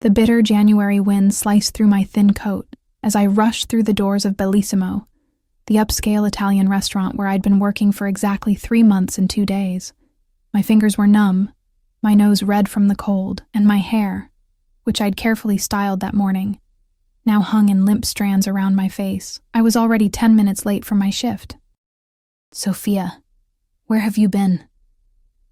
The bitter January wind sliced through my thin coat as I rushed through the doors of Bellissimo, the upscale Italian restaurant where I'd been working for exactly 3 months and 2 days. My fingers were numb, my nose red from the cold, and my hair, which I'd carefully styled that morning, now hung in limp strands around my face. I was already 10 minutes late for my shift. "Sophia, where have you been?"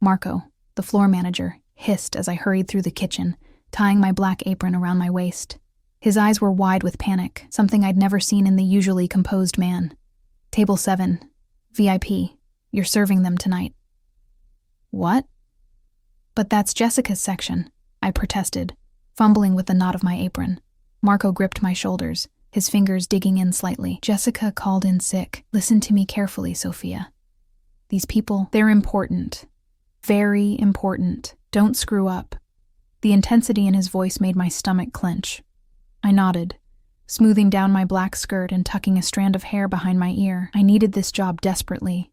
Marco, the floor manager, hissed as I hurried through the kitchen, tying my black apron around my waist. His eyes were wide with panic, something I'd never seen in the usually composed man. "Table 7, VIP. You're serving them tonight." "What?" "But that's Jessica's section," I protested, fumbling with the knot of my apron. Marco gripped my shoulders, his fingers digging in slightly. "Jessica called in sick. Listen to me carefully, Sophia. These people, they're important. Very important. Don't screw up." The intensity in his voice made my stomach clench. I nodded, smoothing down my black skirt and tucking a strand of hair behind my ear. I needed this job desperately.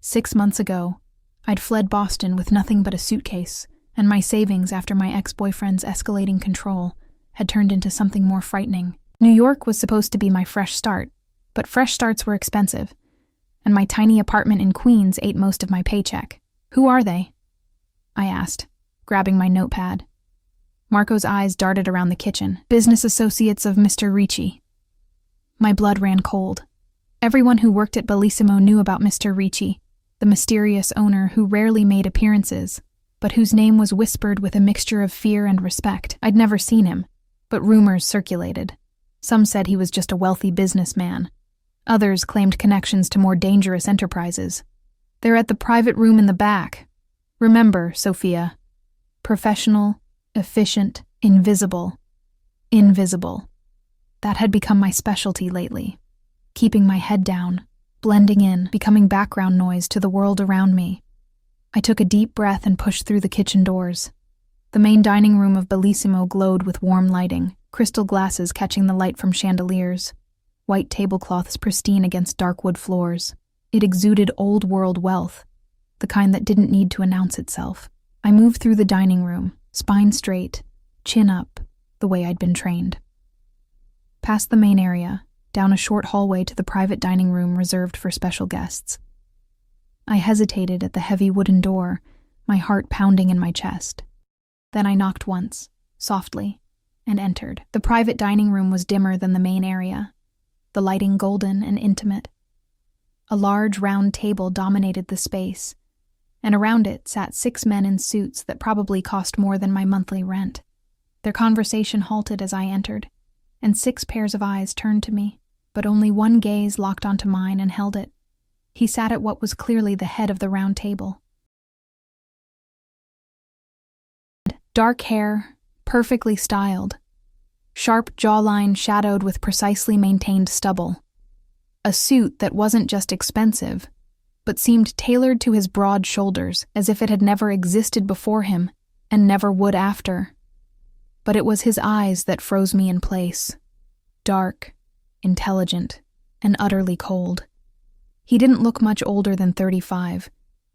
6 months ago, I'd fled Boston with nothing but a suitcase, and my savings after my ex-boyfriend's escalating control had turned into something more frightening. New York was supposed to be my fresh start, but fresh starts were expensive, and my tiny apartment in Queens ate most of my paycheck. "Who are they?" I asked, grabbing my notepad. Marco's eyes darted around the kitchen. "Business associates of Mr. Ricci." My blood ran cold. Everyone who worked at Bellissimo knew about Mr. Ricci, the mysterious owner who rarely made appearances, but whose name was whispered with a mixture of fear and respect. I'd never seen him, but rumors circulated. Some said he was just a wealthy businessman. Others claimed connections to more dangerous enterprises. "They're at the private room in the back. Remember, Sophia. Professional, efficient, invisible. Invisible." That had become my specialty lately. Keeping my head down, blending in, becoming background noise to the world around me. I took a deep breath and pushed through the kitchen doors. The main dining room of Bellissimo glowed with warm lighting, crystal glasses catching the light from chandeliers, white tablecloths pristine against dark wood floors. It exuded old-world wealth, the kind that didn't need to announce itself. I moved through the dining room, spine straight, chin up, the way I'd been trained. Past the main area, down a short hallway to the private dining room reserved for special guests. I hesitated at the heavy wooden door, my heart pounding in my chest. Then I knocked once, softly, and entered. The private dining room was dimmer than the main area, the lighting golden and intimate. A large round table dominated the space, and around it sat 6 men in suits that probably cost more than my monthly rent. Their conversation halted as I entered, and 6 pairs of eyes turned to me, but only one gaze locked onto mine and held it. He sat at what was clearly the head of the round table. Dark hair, perfectly styled. Sharp jawline shadowed with precisely maintained stubble. A suit that wasn't just expensive, but seemed tailored to his broad shoulders, as if it had never existed before him and never would after. But it was his eyes that froze me in place. Dark, intelligent, and utterly cold. He didn't look much older than 35,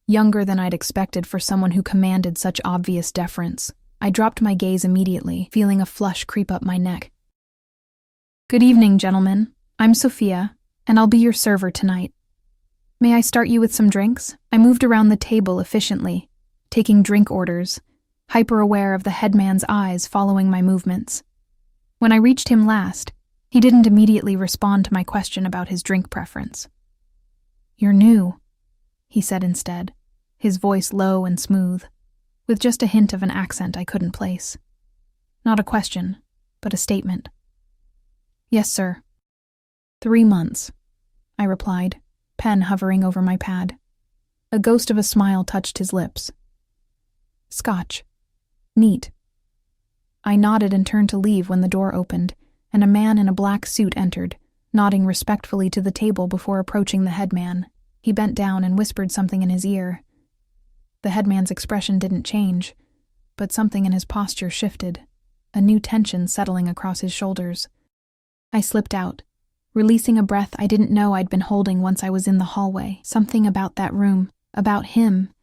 younger than I'd expected for someone who commanded such obvious deference. I dropped my gaze immediately, feeling a flush creep up my neck. "Good evening, gentlemen. I'm Sophia, and I'll be your server tonight. May I start you with some drinks?" I moved around the table efficiently, taking drink orders, hyper-aware of the headman's eyes following my movements. When I reached him last, he didn't immediately respond to my question about his drink preference. "You're new," he said instead, his voice low and smooth, with just a hint of an accent I couldn't place. Not a question, but a statement. "Yes, sir." 3 months, I replied, pen hovering over my pad. A ghost of a smile touched his lips. "Scotch. Neat." I nodded and turned to leave when the door opened, and a man in a black suit entered, nodding respectfully to the table before approaching the headman. He bent down and whispered something in his ear. The headman's expression didn't change, but something in his posture shifted, a new tension settling across his shoulders. I slipped out, releasing a breath I didn't know I'd been holding once I was in the hallway. Something about that room, about him,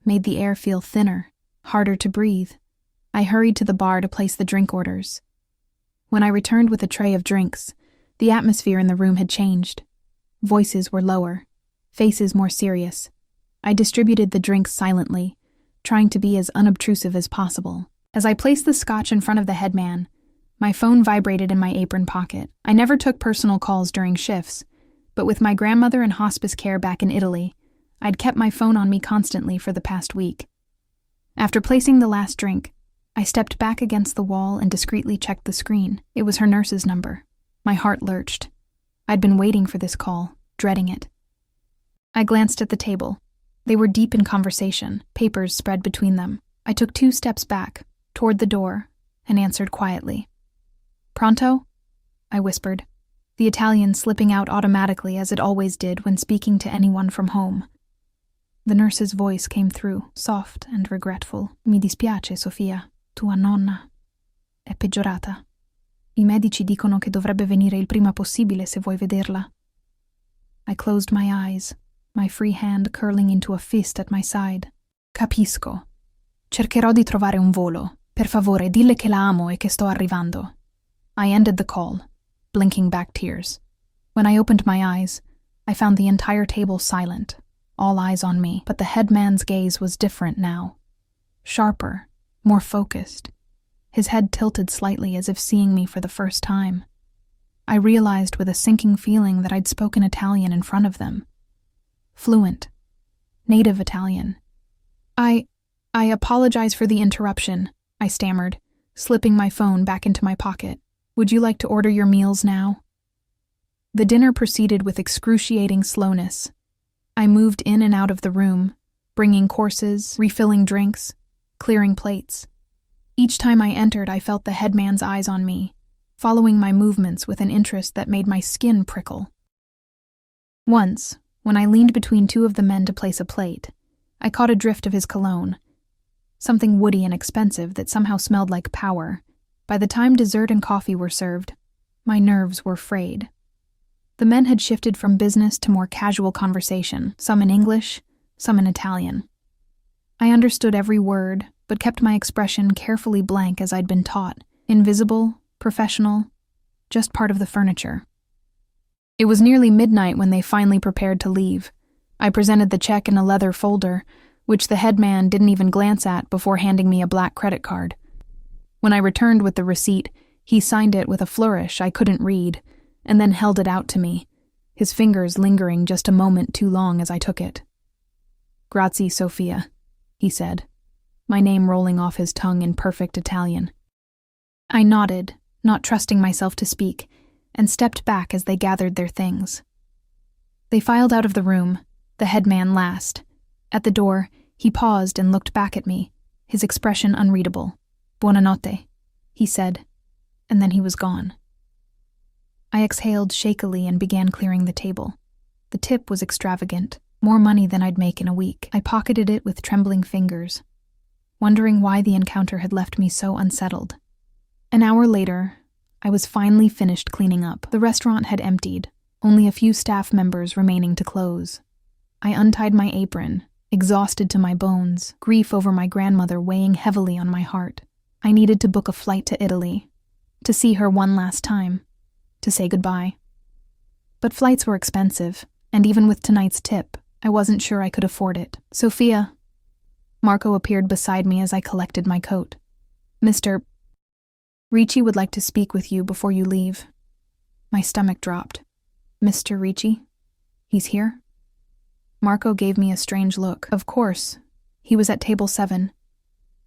made the air feel thinner, harder to breathe. I hurried to the bar to place the drink orders. When I returned with a tray of drinks, the atmosphere in the room had changed. Voices were lower, faces more serious. I distributed the drinks silently, trying to be as unobtrusive as possible. As I placed the scotch in front of the headman, my phone vibrated in my apron pocket. I never took personal calls during shifts, but with my grandmother in hospice care back in Italy, I'd kept my phone on me constantly for the past week. After placing the last drink, I stepped back against the wall and discreetly checked the screen. It was her nurse's number. My heart lurched. I'd been waiting for this call, dreading it. I glanced at the table. They were deep in conversation, papers spread between them. I took 2 steps back, toward the door, and answered quietly. "Pronto?" I whispered, the Italian slipping out automatically as it always did when speaking to anyone from home. The nurse's voice came through, soft and regretful. "Mi dispiace, Sofia. Tua nonna è peggiorata. I medici dicono che dovrebbe venire il prima possibile se vuoi vederla." I closed my eyes, my free hand curling into a fist at my side. "Capisco. Cercherò di trovare un volo. Per favore, dille che la amo e che sto arrivando." I ended the call, blinking back tears. When I opened my eyes, I found the entire table silent, all eyes on me, but the headman's gaze was different now. Sharper, more focused, his head tilted slightly as if seeing me for the first time. I realized with a sinking feeling that I'd spoken Italian in front of them. Fluent. Native Italian. I apologize for the interruption," I stammered, slipping my phone back into my pocket. "Would you like to order your meals now?" The dinner proceeded with excruciating slowness. I moved in and out of the room, bringing courses, refilling drinks, clearing plates. Each time I entered, I felt the headman's eyes on me, following my movements with an interest that made my skin prickle. Once, when I leaned between 2 of the men to place a plate, I caught a drift of his cologne, something woody and expensive that somehow smelled like power. By the time dessert and coffee were served, my nerves were frayed. The men had shifted from business to more casual conversation, some in English, some in Italian. I understood every word, but kept my expression carefully blank as I'd been taught, invisible, professional, just part of the furniture. It was nearly midnight when they finally prepared to leave. I presented the check in a leather folder, which the headman didn't even glance at before handing me a black credit card. When I returned with the receipt, he signed it with a flourish I couldn't read, and then held it out to me, his fingers lingering just a moment too long as I took it. "Grazie, Sofia," he said, my name rolling off his tongue in perfect Italian. I nodded, not trusting myself to speak, and stepped back as they gathered their things. They filed out of the room, the headman last. At the door, he paused and looked back at me, his expression unreadable. "Buonanotte," he said, and then he was gone. I exhaled shakily and began clearing the table. The tip was extravagant, more money than I'd make in a week. I pocketed it with trembling fingers, wondering why the encounter had left me so unsettled. An hour later, I was finally finished cleaning up. The restaurant had emptied, only a few staff members remaining to close. I untied my apron, exhausted to my bones, grief over my grandmother weighing heavily on my heart. I needed to book a flight to Italy, to see her one last time, to say goodbye. But flights were expensive, and even with tonight's tip, I wasn't sure I could afford it. "Sofia." Marco appeared beside me as I collected my coat. "Mr. Ricci would like to speak with you before you leave." My stomach dropped. "Mr. Ricci? He's here?" Marco gave me a strange look. Of course. He was at table 7.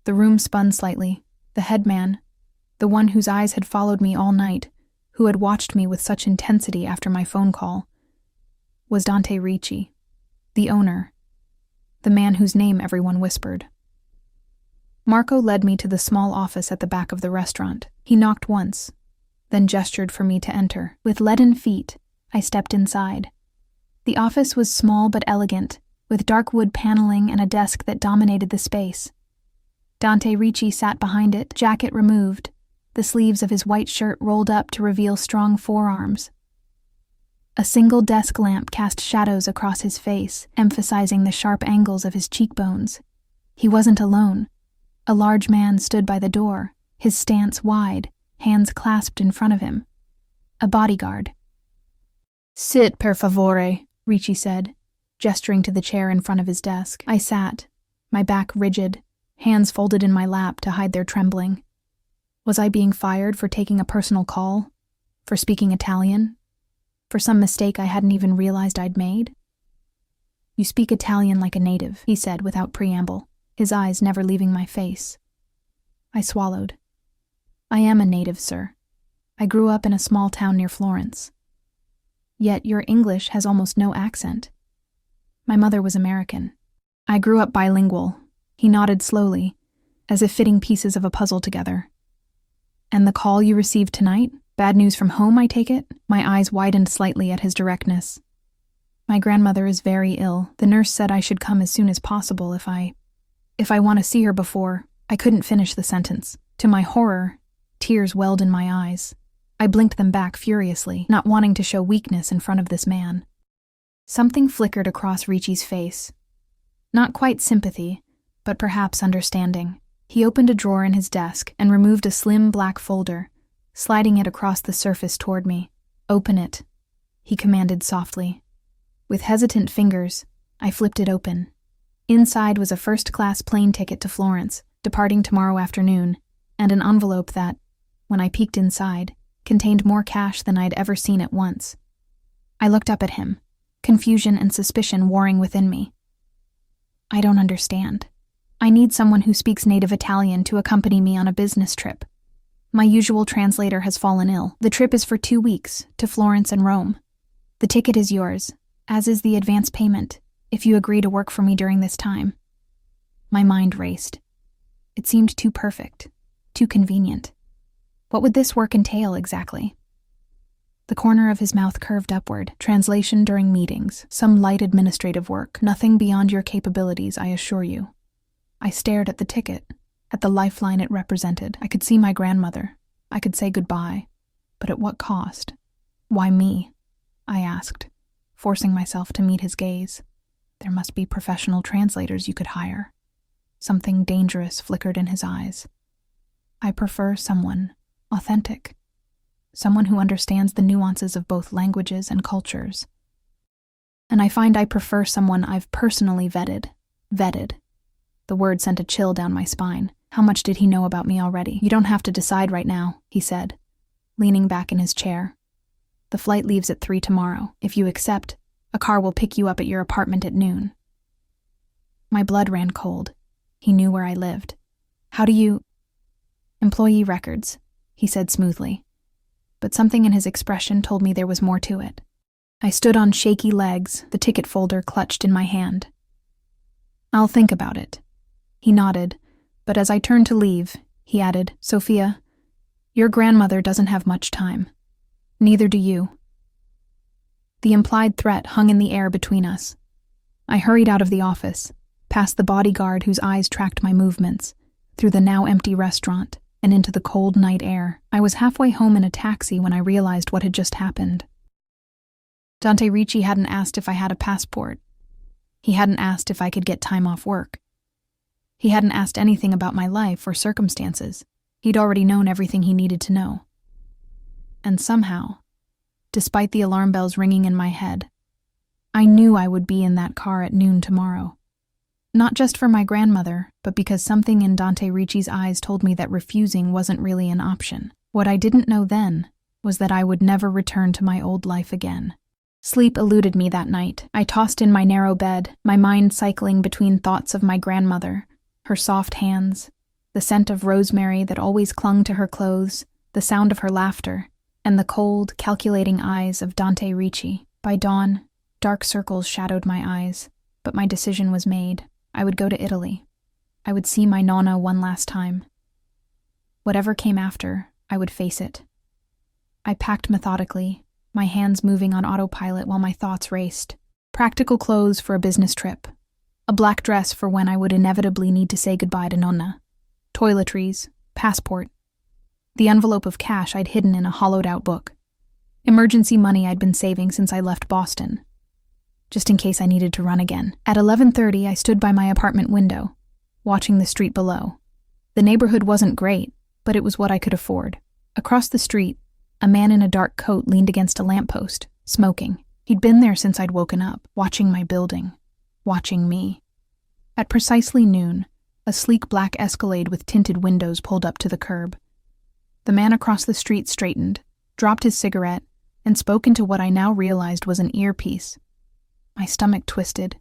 The room spun slightly. The headman, the one whose eyes had followed me all night, who had watched me with such intensity after my phone call, was Dante Ricci, the owner, the man whose name everyone whispered. Marco led me to the small office at the back of the restaurant. He knocked once, then gestured for me to enter. With leaden feet, I stepped inside. The office was small but elegant, with dark wood paneling and a desk that dominated the space. Dante Ricci sat behind it, jacket removed, the sleeves of his white shirt rolled up to reveal strong forearms. A single desk lamp cast shadows across his face, emphasizing the sharp angles of his cheekbones. He wasn't alone. A large man stood by the door, his stance wide, hands clasped in front of him. A bodyguard. "Sit, per favore," Ricci said, gesturing to the chair in front of his desk. I sat, my back rigid, hands folded in my lap to hide their trembling. Was I being fired for taking a personal call? For speaking Italian? For some mistake I hadn't even realized I'd made? "You speak Italian like a native," he said without preamble, his eyes never leaving my face. I swallowed. "I am a native, sir. I grew up in a small town near Florence." "Yet your English has almost no accent." "My mother was American. I grew up bilingual." He nodded slowly, as if fitting pieces of a puzzle together. "And the call you received tonight? Bad news from home, I take it?" My eyes widened slightly at his directness. "My grandmother is very ill. The nurse said I should come as soon as possible if I want to see her before—" I couldn't finish the sentence. To my horror, tears welled in my eyes. I blinked them back furiously, not wanting to show weakness in front of this man. Something flickered across Ricci's face. Not quite sympathy, but perhaps understanding. He opened a drawer in his desk and removed a slim black folder, sliding it across the surface toward me. "Open it," he commanded softly. With hesitant fingers, I flipped it open. Inside was a first-class plane ticket to Florence, departing tomorrow afternoon, and an envelope that, when I peeked inside, contained more cash than I'd ever seen at once. I looked up at him, confusion and suspicion warring within me. "I don't understand. I need someone who speaks native Italian to accompany me on a business trip. My usual translator has fallen ill. The trip is for 2 weeks, to Florence and Rome. The ticket is yours, as is the advance payment, if you agree to work for me during this time." My mind raced. It seemed too perfect, too convenient. What would this work entail exactly? The corner of his mouth curved upward. "Translation during meetings, some light administrative work, nothing beyond your capabilities, I assure you." I stared at the ticket, at the lifeline it represented. I could see my grandmother. I could say goodbye. But at what cost? "Why me?" I asked, forcing myself to meet his gaze. There must be professional translators you could hire. Something dangerous flickered in his eyes. "I prefer someone authentic. Someone who understands the nuances of both languages and cultures. And I find I prefer someone I've personally vetted. Vetted." The word sent a chill down my spine. How much did he know about me already? "You don't have to decide right now," he said, leaning back in his chair. "The flight leaves at 3 tomorrow. If you accept, a car will pick you up at your apartment at noon." My blood ran cold. He knew where I lived. "How do you—" "Employee records," he said smoothly. But something in his expression told me there was more to it. I stood on shaky legs, the ticket folder clutched in my hand. "I'll think about it." He nodded, but as I turned to leave, he added, "Sophia, your grandmother doesn't have much time. Neither do you." The implied threat hung in the air between us. I hurried out of the office, past the bodyguard whose eyes tracked my movements, through the now empty restaurant, and into the cold night air. I was halfway home in a taxi when I realized what had just happened. Dante Ricci hadn't asked if I had a passport. He hadn't asked if I could get time off work. He hadn't asked anything about my life or circumstances. He'd already known everything he needed to know. And somehow, despite the alarm bells ringing in my head, I knew I would be in that car at noon tomorrow. Not just for my grandmother, but because something in Dante Ricci's eyes told me that refusing wasn't really an option. What I didn't know then was that I would never return to my old life again. Sleep eluded me that night. I tossed in my narrow bed, my mind cycling between thoughts of my grandmother, her soft hands, the scent of rosemary that always clung to her clothes, the sound of her laughter, and the cold, calculating eyes of Dante Ricci. By dawn, dark circles shadowed my eyes, but my decision was made. I would go to Italy. I would see my nonna one last time. Whatever came after, I would face it. I packed methodically, my hands moving on autopilot while my thoughts raced. Practical clothes for a business trip. A black dress for when I would inevitably need to say goodbye to nonna. Toiletries, passport. The envelope of cash I'd hidden in a hollowed-out book. Emergency money I'd been saving since I left Boston, just in case I needed to run again. At 11:30, I stood by my apartment window, watching the street below. The neighborhood wasn't great, but it was what I could afford. Across the street, a man in a dark coat leaned against a lamppost, smoking. He'd been there since I'd woken up, watching my building, watching me. At precisely noon, a sleek black Escalade with tinted windows pulled up to the curb. The man across the street straightened, dropped his cigarette, and spoke into what I now realized was an earpiece. My stomach twisted.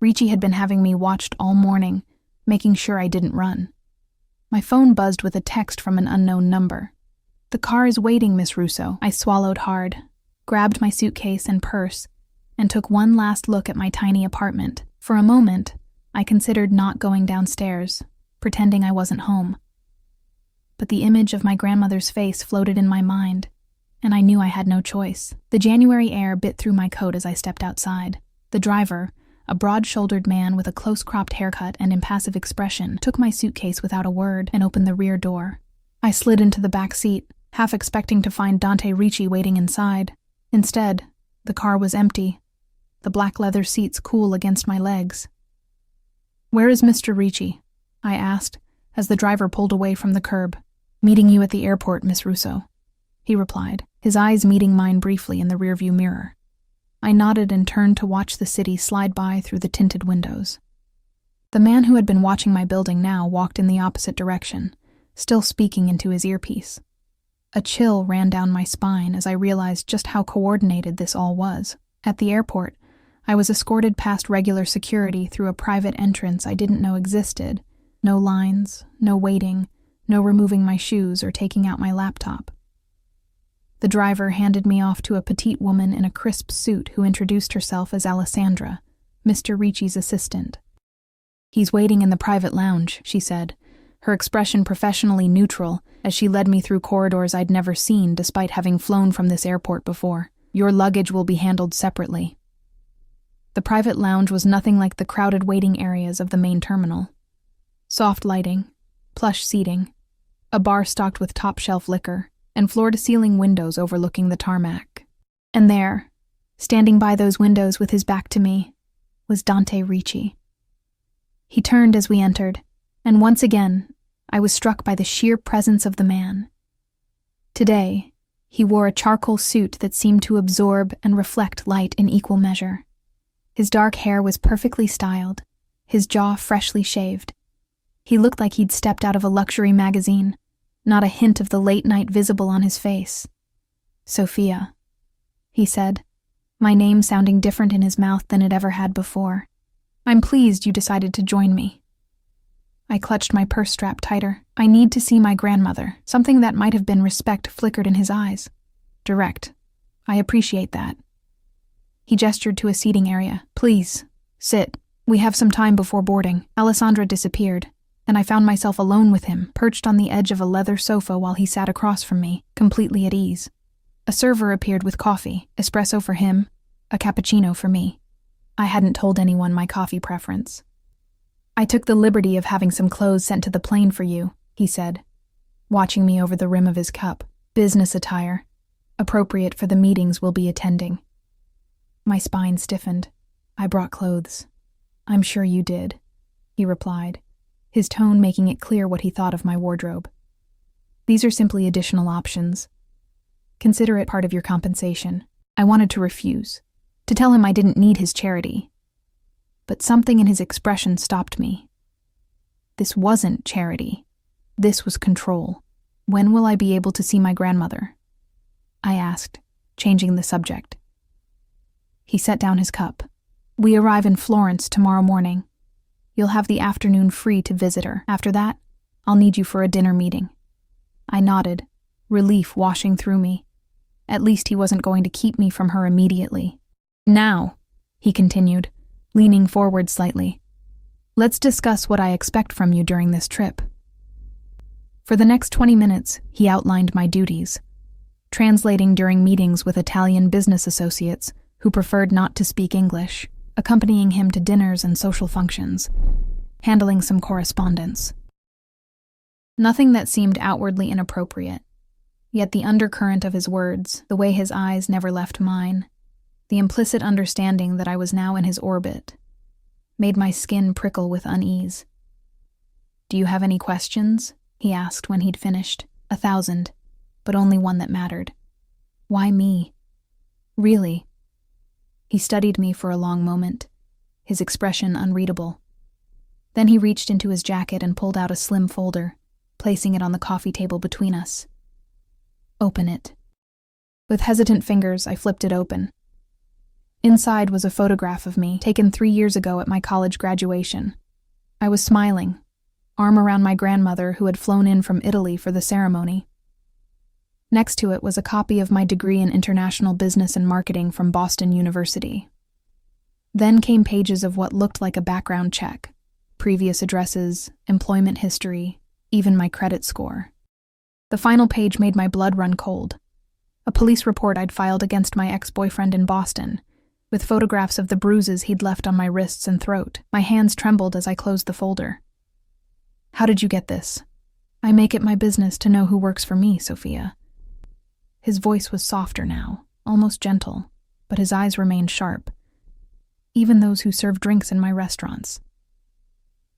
Ricci had been having me watched all morning, making sure I didn't run. My phone buzzed with a text from an unknown number. "The car is waiting, Miss Russo." I swallowed hard, grabbed my suitcase and purse, and took one last look at my tiny apartment. For a moment, I considered not going downstairs, pretending I wasn't home. But the image of my grandmother's face floated in my mind, and I knew I had no choice. The January air bit through my coat as I stepped outside. The driver, a broad-shouldered man with a close-cropped haircut and impassive expression, took my suitcase without a word and opened the rear door. I slid into the back seat, half expecting to find Dante Ricci waiting inside. Instead, the car was empty, the black leather seats cool against my legs. "Where is Mr. Ricci?" I asked, as the driver pulled away from the curb. "Meeting you at the airport, Miss Russo," he replied, his eyes meeting mine briefly in the rearview mirror. I nodded and turned to watch the city slide by through the tinted windows. The man who had been watching my building now walked in the opposite direction, still speaking into his earpiece. A chill ran down my spine as I realized just how coordinated this all was. At the airport, I was escorted past regular security through a private entrance I didn't know existed. No lines, no waiting, no removing my shoes or taking out my laptop. The driver handed me off to a petite woman in a crisp suit who introduced herself as Alessandra, Mr. Ricci's assistant. "He's waiting in the private lounge," she said, her expression professionally neutral as she led me through corridors I'd never seen despite having flown from this airport before. "Your luggage will be handled separately." The private lounge was nothing like the crowded waiting areas of the main terminal. Soft lighting, plush seating, a bar stocked with top-shelf liquor, and floor-to-ceiling windows overlooking the tarmac. And there, standing by those windows with his back to me, was Dante Ricci. He turned as we entered, and once again, I was struck by the sheer presence of the man. Today, he wore a charcoal suit that seemed to absorb and reflect light in equal measure. His dark hair was perfectly styled, his jaw freshly shaved. He looked like he'd stepped out of a luxury magazine, not a hint of the late night visible on his face. "Sophia," he said, my name sounding different in his mouth than it ever had before. "I'm pleased you decided to join me." I clutched my purse strap tighter. "I need to see my grandmother." Something that might have been respect flickered in his eyes. "Direct. I appreciate that." He gestured to a seating area. "Please, sit. We have some time before boarding." Alessandra disappeared, and I found myself alone with him, perched on the edge of a leather sofa while he sat across from me, completely at ease. A server appeared with coffee, espresso for him, a cappuccino for me. I hadn't told anyone my coffee preference. "I took the liberty of having some clothes sent to the plane for you," he said, watching me over the rim of his cup. "Business attire, appropriate for the meetings we'll be attending." My spine stiffened. "I brought clothes." "I'm sure you did," he replied, his tone making it clear what he thought of my wardrobe. "These are simply additional options. Consider it part of your compensation." I wanted to refuse, to tell him I didn't need his charity. But something in his expression stopped me. This wasn't charity. This was control. "When will I be able to see my grandmother?" I asked, changing the subject. He set down his cup. "We arrive in Florence tomorrow morning. You'll have the afternoon free to visit her. After that, I'll need you for a dinner meeting." I nodded, relief washing through me. At least he wasn't going to keep me from her immediately. "Now," he continued, leaning forward slightly, "let's discuss what I expect from you during this trip." For the next 20 minutes, he outlined my duties, translating during meetings with Italian business associates who preferred not to speak English, accompanying him to dinners and social functions, handling some correspondence. Nothing that seemed outwardly inappropriate, yet the undercurrent of his words, the way his eyes never left mine, the implicit understanding that I was now in his orbit, made my skin prickle with unease. "Do you have any questions?" he asked when he'd finished. 1,000, but only one that mattered. Why me? Really? He studied me for a long moment, his expression unreadable. Then he reached into his jacket and pulled out a slim folder, placing it on the coffee table between us. Open it. With hesitant fingers, I flipped it open. Inside was a photograph of me, taken 3 years ago at my college graduation. I was smiling, arm around my grandmother who had flown in from Italy for the ceremony. Next to it was a copy of my degree in international business and marketing from Boston University. Then came pages of what looked like a background check, previous addresses, employment history, even my credit score. The final page made my blood run cold. A police report I'd filed against my ex-boyfriend in Boston, with photographs of the bruises he'd left on my wrists and throat. My hands trembled as I closed the folder. How did you get this? I make it my business to know who works for me, Sophia. His voice was softer now, almost gentle, but his eyes remained sharp. Even those who serve drinks in my restaurants.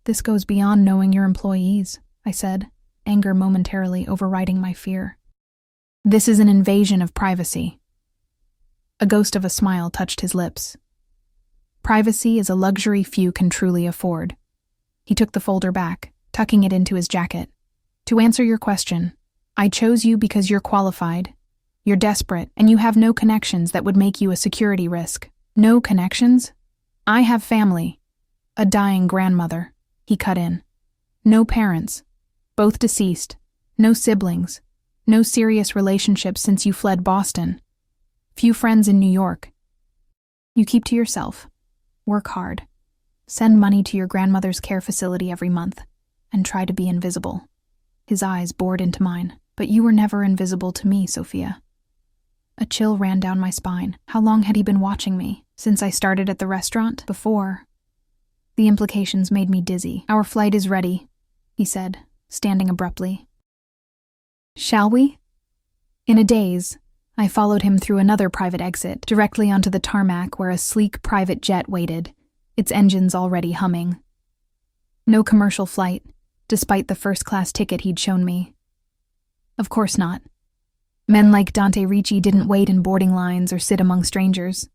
This goes beyond knowing your employees, I said, anger momentarily overriding my fear. This is an invasion of privacy. A ghost of a smile touched his lips. Privacy is a luxury few can truly afford. He took the folder back, tucking it into his jacket. To answer your question, I chose you because you're qualified, you're desperate, and you have no connections that would make you a security risk. No connections? I have family. A dying grandmother, he cut in. No parents, both deceased. No siblings. No serious relationships since you fled Boston. Few friends in New York. You keep to yourself. Work hard. Send money to your grandmother's care facility every month, and try to be invisible. His eyes bored into mine. But you were never invisible to me, Sophia. A chill ran down my spine. How long had he been watching me? Since I started at the restaurant? Before. The implications made me dizzy. Our flight is ready, he said, standing abruptly. Shall we? In a daze, I followed him through another private exit, directly onto the tarmac where a sleek private jet waited, its engines already humming. No commercial flight, despite the first-class ticket he'd shown me. Of course not. Men like Dante Ricci didn't wait in boarding lines or sit among strangers.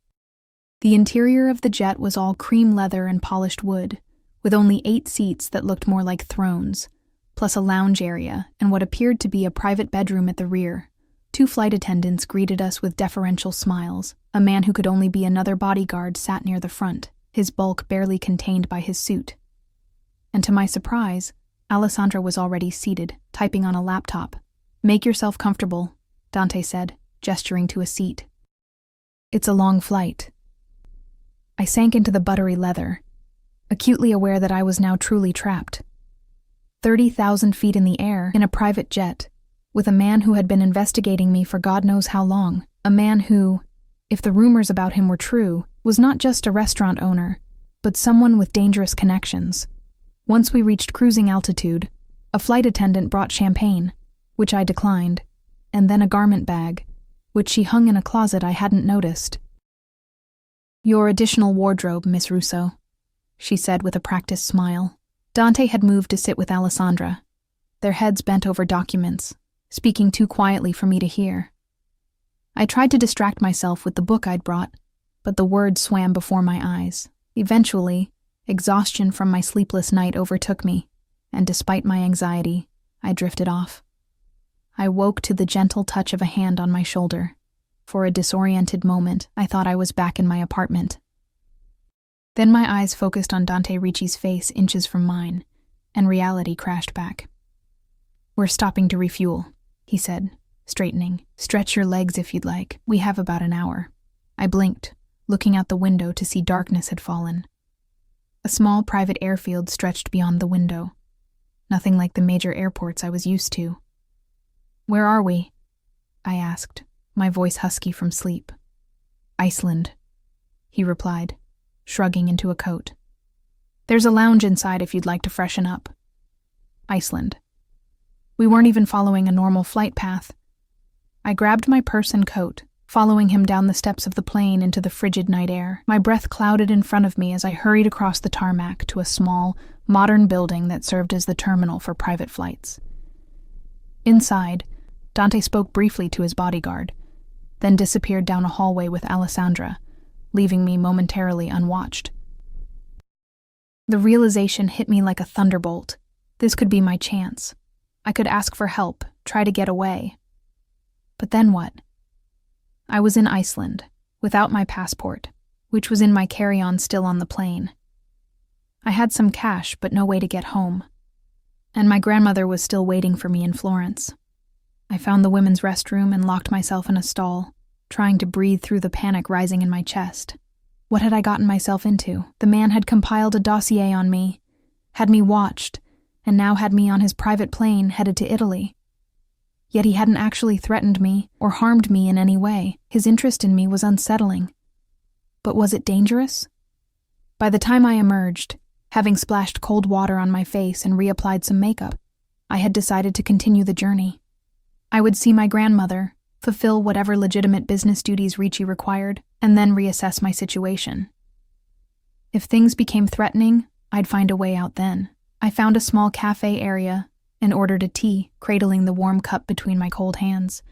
The interior of the jet was all cream leather and polished wood, with only 8 seats that looked more like thrones, plus a lounge area and what appeared to be a private bedroom at the rear. 2 flight attendants greeted us with deferential smiles. A man who could only be another bodyguard sat near the front, his bulk barely contained by his suit. And to my surprise, Alessandra was already seated, typing on a laptop. Make yourself comfortable, Dante said, gesturing to a seat. It's a long flight. I sank into the buttery leather, acutely aware that I was now truly trapped. 30,000 feet in the air, in a private jet, with a man who had been investigating me for God knows how long. A man who, if the rumors about him were true, was not just a restaurant owner, but someone with dangerous connections. Once we reached cruising altitude, a flight attendant brought champagne, which I declined, and then a garment bag, which she hung in a closet I hadn't noticed. Your additional wardrobe, Miss Russo, she said with a practiced smile. Dante had moved to sit with Alessandra, their heads bent over documents, speaking too quietly for me to hear. I tried to distract myself with the book I'd brought, but the words swam before my eyes. Eventually, exhaustion from my sleepless night overtook me, and despite my anxiety, I drifted off. I woke to the gentle touch of a hand on my shoulder. For a disoriented moment, I thought I was back in my apartment. Then my eyes focused on Dante Ricci's face inches from mine, and reality crashed back. We're stopping to refuel, he said, straightening. Stretch your legs if you'd like. We have about an hour. I blinked, looking out the window to see darkness had fallen. A small private airfield stretched beyond the window. Nothing like the major airports I was used to. Where are we? I asked, my voice husky from sleep. Iceland, he replied, shrugging into a coat. There's a lounge inside if you'd like to freshen up. Iceland. We weren't even following a normal flight path. I grabbed my purse and coat, following him down the steps of the plane into the frigid night air. My breath clouded in front of me as I hurried across the tarmac to a small, modern building that served as the terminal for private flights. Inside, Dante spoke briefly to his bodyguard, then disappeared down a hallway with Alessandra, leaving me momentarily unwatched. The realization hit me like a thunderbolt. This could be my chance. I could ask for help, try to get away. But then what? I was in Iceland, without my passport, which was in my carry-on still on the plane. I had some cash, but no way to get home. And my grandmother was still waiting for me in Florence. I found the women's restroom and locked myself in a stall, trying to breathe through the panic rising in my chest. What had I gotten myself into? The man had compiled a dossier on me, had me watched, and now had me on his private plane headed to Italy. Yet he hadn't actually threatened me or harmed me in any way. His interest in me was unsettling. But was it dangerous? By the time I emerged, having splashed cold water on my face and reapplied some makeup, I had decided to continue the journey. I would see my grandmother, fulfill whatever legitimate business duties Ricci required, and then reassess my situation. If things became threatening, I'd find a way out then. I found a small cafe area and ordered a tea, cradling the warm cup between my cold hands.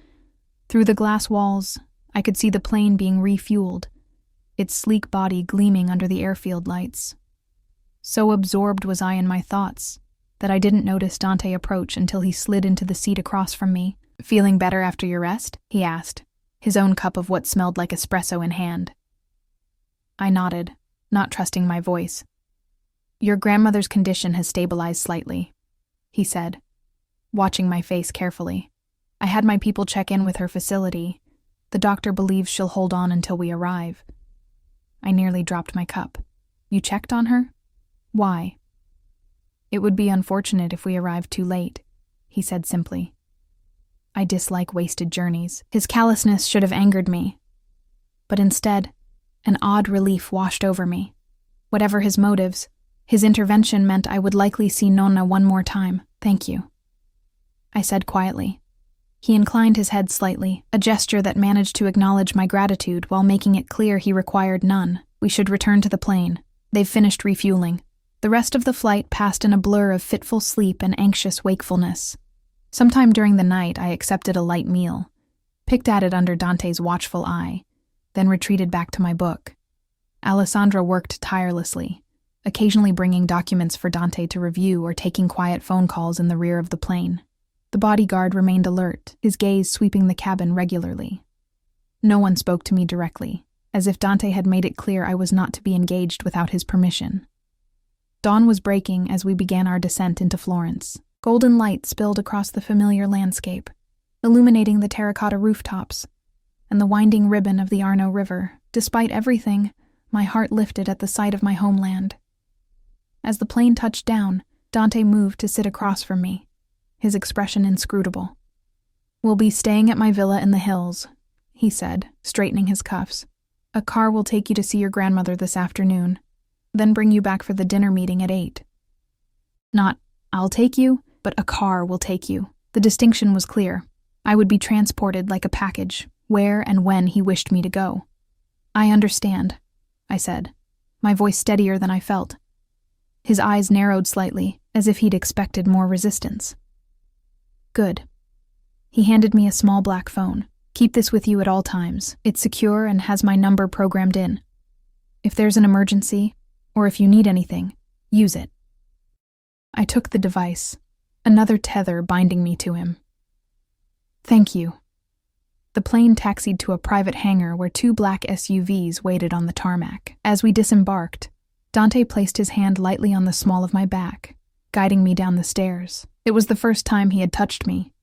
Through the glass walls, I could see the plane being refueled, its sleek body gleaming under the airfield lights. So absorbed was I in my thoughts that I didn't notice Dante approach until he slid into the seat across from me. "Feeling better after your rest?" he asked, his own cup of what smelled like espresso in hand. I nodded, not trusting my voice. "Your grandmother's condition has stabilized slightly," he said, watching my face carefully. "I had my people check in with her facility. The doctor believes she'll hold on until we arrive." I nearly dropped my cup. "You checked on her? Why?" "It would be unfortunate if we arrived too late," he said simply. I dislike wasted journeys. His callousness should have angered me. But instead, an odd relief washed over me. Whatever his motives, his intervention meant I would likely see Nonna one more time. "Thank you," I said quietly. He inclined his head slightly, a gesture that managed to acknowledge my gratitude while making it clear he required none. "We should return to the plane. They've finished refueling." The rest of the flight passed in a blur of fitful sleep and anxious wakefulness. Sometime during the night, I accepted a light meal, picked at it under Dante's watchful eye, then retreated back to my book. Alessandra worked tirelessly, occasionally bringing documents for Dante to review or taking quiet phone calls in the rear of the plane. The bodyguard remained alert, his gaze sweeping the cabin regularly. No one spoke to me directly, as if Dante had made it clear I was not to be engaged without his permission. Dawn was breaking as we began our descent into Florence. Golden light spilled across the familiar landscape, illuminating the terracotta rooftops and the winding ribbon of the Arno River. Despite everything, my heart lifted at the sight of my homeland. As the plane touched down, Dante moved to sit across from me, his expression inscrutable. "We'll be staying at my villa in the hills," he said, straightening his cuffs. "A car will take you to see your grandmother this afternoon, then bring you back for the dinner meeting at 8. Not, I'll take you, but a car will take you." The distinction was clear. I would be transported like a package, where and when he wished me to go. "I understand," I said, my voice steadier than I felt. His eyes narrowed slightly, as if he'd expected more resistance. "Good." He handed me a small black phone. "Keep this with you at all times. It's secure and has my number programmed in. If there's an emergency, or if you need anything, use it." I took the device, another tether binding me to him. "Thank you." The plane taxied to a private hangar where 2 black SUVs waited on the tarmac. As we disembarked, Dante placed his hand lightly on the small of my back, guiding me down the stairs. It was the first time he had touched me,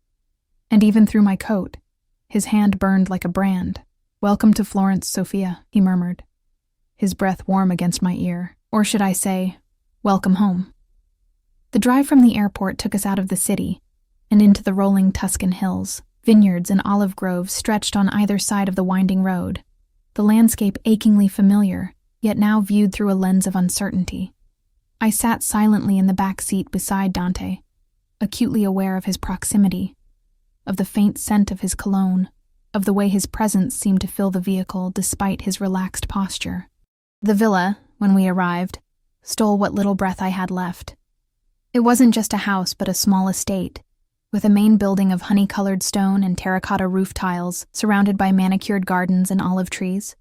and even through my coat, his hand burned like a brand. "Welcome to Florence, Sophia," he murmured, his breath warm against my ear. Or should I say, welcome home. The drive from the airport took us out of the city and into the rolling Tuscan hills. Vineyards and olive groves stretched on either side of the winding road, the landscape achingly familiar, yet now viewed through a lens of uncertainty. I sat silently in the back seat beside Dante, acutely aware of his proximity, of the faint scent of his cologne, of the way his presence seemed to fill the vehicle despite his relaxed posture. The villa, when we arrived, stole what little breath I had left. It wasn't just a house but a small estate, with a main building of honey-colored stone and terracotta roof tiles surrounded by manicured gardens and olive trees.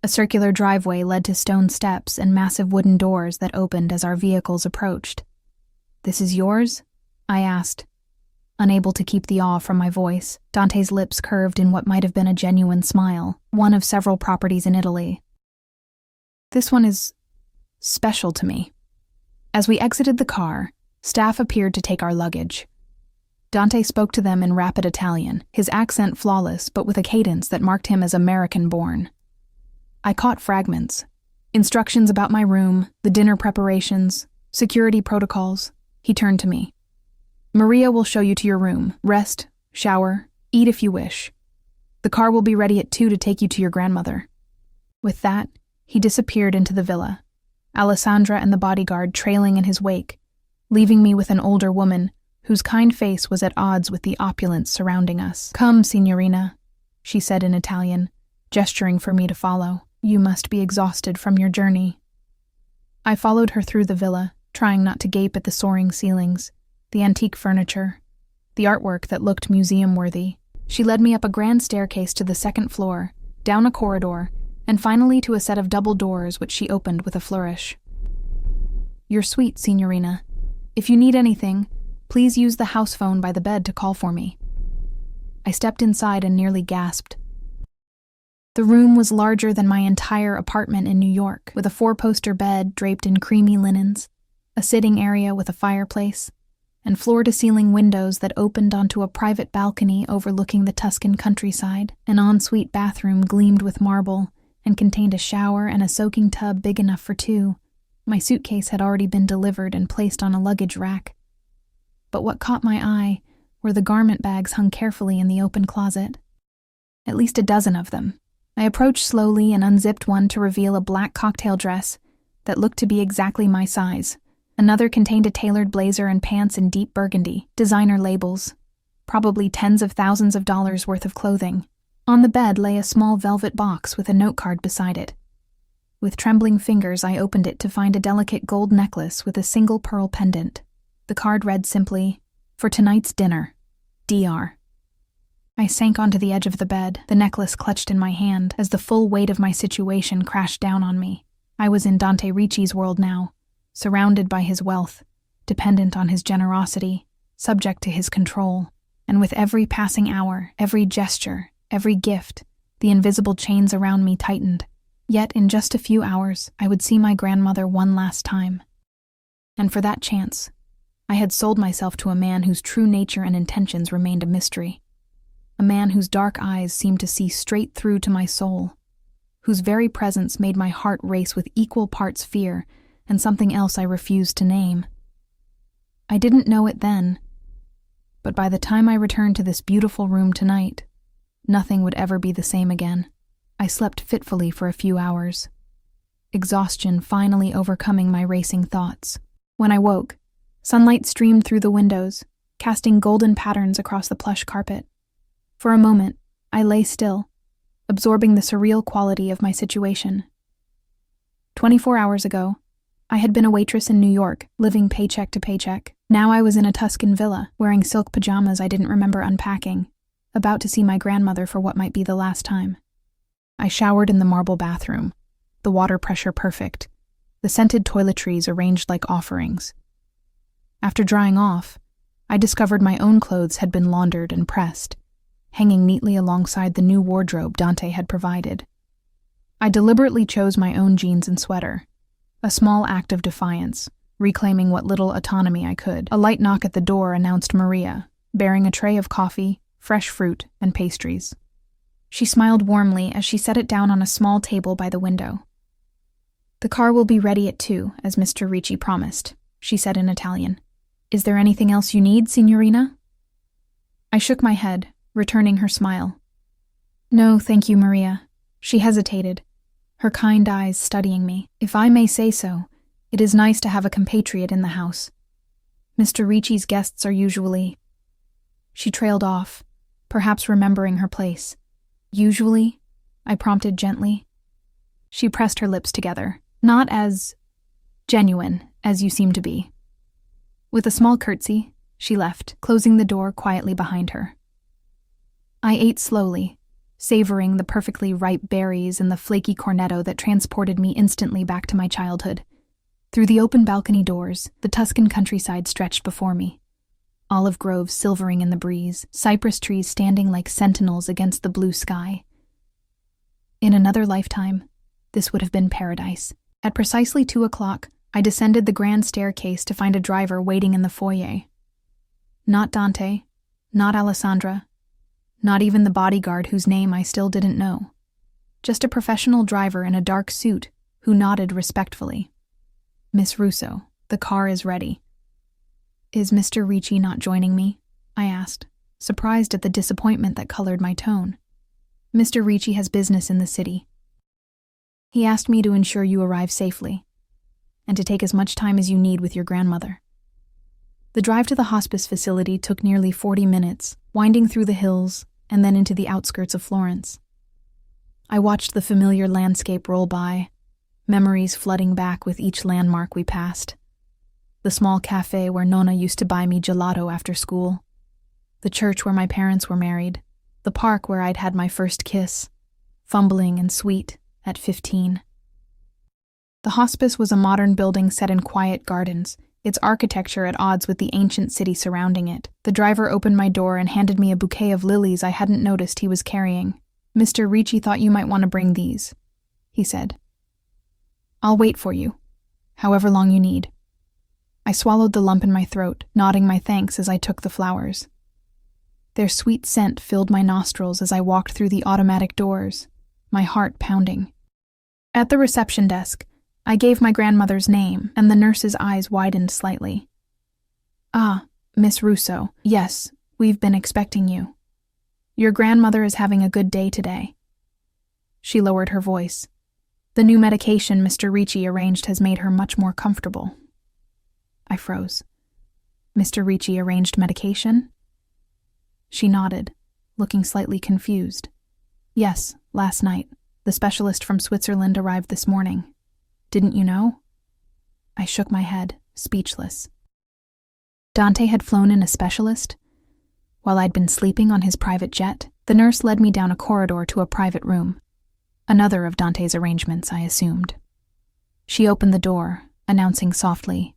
A circular driveway led to stone steps and massive wooden doors that opened as our vehicles approached. "This is yours?" I asked. Unable to keep the awe from my voice, Dante's lips curved in what might have been a genuine smile, one of several properties in Italy. "This one is special to me." As we exited the car, staff appeared to take our luggage. Dante spoke to them in rapid Italian, his accent flawless but with a cadence that marked him as American-born. I caught fragments. Instructions about my room, the dinner preparations, security protocols. He turned to me. "Maria will show you to your room. Rest, shower, eat if you wish. The car will be ready at 2 to take you to your grandmother." With that, he disappeared into the villa, Alessandra and the bodyguard trailing in his wake, leaving me with an older woman whose kind face was at odds with the opulence surrounding us. "Come, signorina," she said in Italian, gesturing for me to follow. "You must be exhausted from your journey." I followed her through the villa, trying not to gape at the soaring ceilings, the antique furniture, the artwork that looked museum-worthy. She led me up a grand staircase to the second floor, down a corridor, and finally to a set of double doors which she opened with a flourish. "Your suite, signorina. If you need anything, please use the house phone by the bed to call for me." I stepped inside and nearly gasped. The room was larger than my entire apartment in New York, with a 4-poster bed draped in creamy linens, a sitting area with a fireplace, and floor-to-ceiling windows that opened onto a private balcony overlooking the Tuscan countryside. An ensuite bathroom gleamed with marble and contained a shower and a soaking tub big enough for 2. My suitcase had already been delivered and placed on a luggage rack. But what caught my eye were the garment bags hung carefully in the open closet. At least a dozen of them. I approached slowly and unzipped one to reveal a black cocktail dress that looked to be exactly my size. Another contained a tailored blazer and pants in deep burgundy, designer labels, probably tens of thousands of dollars worth of clothing. On the bed lay a small velvet box with a note card beside it. With trembling fingers, I opened it to find a delicate gold necklace with a single pearl pendant. The card read simply, "For tonight's dinner, DR." I sank onto the edge of the bed, the necklace clutched in my hand, as the full weight of my situation crashed down on me. I was in Dante Ricci's world now, surrounded by his wealth, dependent on his generosity, subject to his control, and with every passing hour, every gesture, every gift, the invisible chains around me tightened. Yet in just a few hours, I would see my grandmother one last time. And for that chance, I had sold myself to a man whose true nature and intentions remained a mystery. A man whose dark eyes seemed to see straight through to my soul, whose very presence made my heart race with equal parts fear and something else I refused to name. I didn't know it then, but by the time I returned to this beautiful room tonight, nothing would ever be the same again. I slept fitfully for a few hours, exhaustion finally overcoming my racing thoughts. When I woke, sunlight streamed through the windows, casting golden patterns across the plush carpet. For a moment, I lay still, absorbing the surreal quality of my situation. 24 hours ago, I had been a waitress in New York, living paycheck to paycheck. Now I was in a Tuscan villa, wearing silk pajamas I didn't remember unpacking, about to see my grandmother for what might be the last time. I showered in the marble bathroom, the water pressure perfect, the scented toiletries arranged like offerings. After drying off, I discovered my own clothes had been laundered and pressed, hanging neatly alongside the new wardrobe Dante had provided. I deliberately chose my own jeans and sweater, a small act of defiance, reclaiming what little autonomy I could. A light knock at the door announced Maria, bearing a tray of coffee, fresh fruit, and pastries. She smiled warmly as she set it down on a small table by the window. "The car will be ready at 2, as Mr. Ricci promised," she said in Italian. "Is there anything else you need, signorina?" I shook my head, returning her smile. "No, thank you, Maria." She hesitated, her kind eyes studying me. "If I may say so, it is nice to have a compatriot in the house. Mr. Ricci's guests are usually—" She trailed off, perhaps remembering her place. "Usually?" I prompted gently. She pressed her lips together. "Not as genuine as you seem to be." With a small curtsy, She left, closing the door quietly behind her. I ate slowly, savoring the perfectly ripe berries and the flaky cornetto that transported me instantly back to my childhood. Through the open balcony doors, the Tuscan countryside stretched before me. Olive groves silvering in the breeze, cypress trees standing like sentinels against the blue sky. In another lifetime, this would have been paradise. At precisely 2 o'clock, I descended the grand staircase to find a driver waiting in the foyer. Not Dante, not Alessandra, not even the bodyguard whose name I still didn't know. Just a professional driver in a dark suit who nodded respectfully. "Miss Russo, the car is ready." "Is Mr. Ricci not joining me?" I asked, surprised at the disappointment that colored my tone. "Mr. Ricci has business in the city. He asked me to ensure you arrive safely, and to take as much time as you need with your grandmother." The drive to the hospice facility took nearly 40 minutes, winding through the hills and then into the outskirts of Florence. I watched the familiar landscape roll by, memories flooding back with each landmark we passed. The small cafe where Nonna used to buy me gelato after school, the church where my parents were married, the park where I'd had my first kiss, fumbling and sweet at 15. The hospice was a modern building set in quiet gardens, its architecture at odds with the ancient city surrounding it. The driver opened my door and handed me a bouquet of lilies I hadn't noticed he was carrying. "Mr. Ricci thought you might want to bring these," he said. "I'll wait for you, however long you need." I swallowed the lump in my throat, nodding my thanks as I took the flowers. Their sweet scent filled my nostrils as I walked through the automatic doors, my heart pounding. At the reception desk, I gave my grandmother's name, and the nurse's eyes widened slightly. "Ah, Miss Russo, yes, we've been expecting you. Your grandmother is having a good day today." She lowered her voice. "The new medication Mr. Ricci arranged has made her much more comfortable." I froze. "Mr. Ricci arranged medication?" She nodded, looking slightly confused. "Yes, last night. The specialist from Switzerland arrived this morning. Didn't you know?" I shook my head, speechless. Dante had flown in a specialist? While I'd been sleeping on his private jet, the nurse led me down a corridor to a private room. Another of Dante's arrangements, I assumed. She opened the door, announcing softly,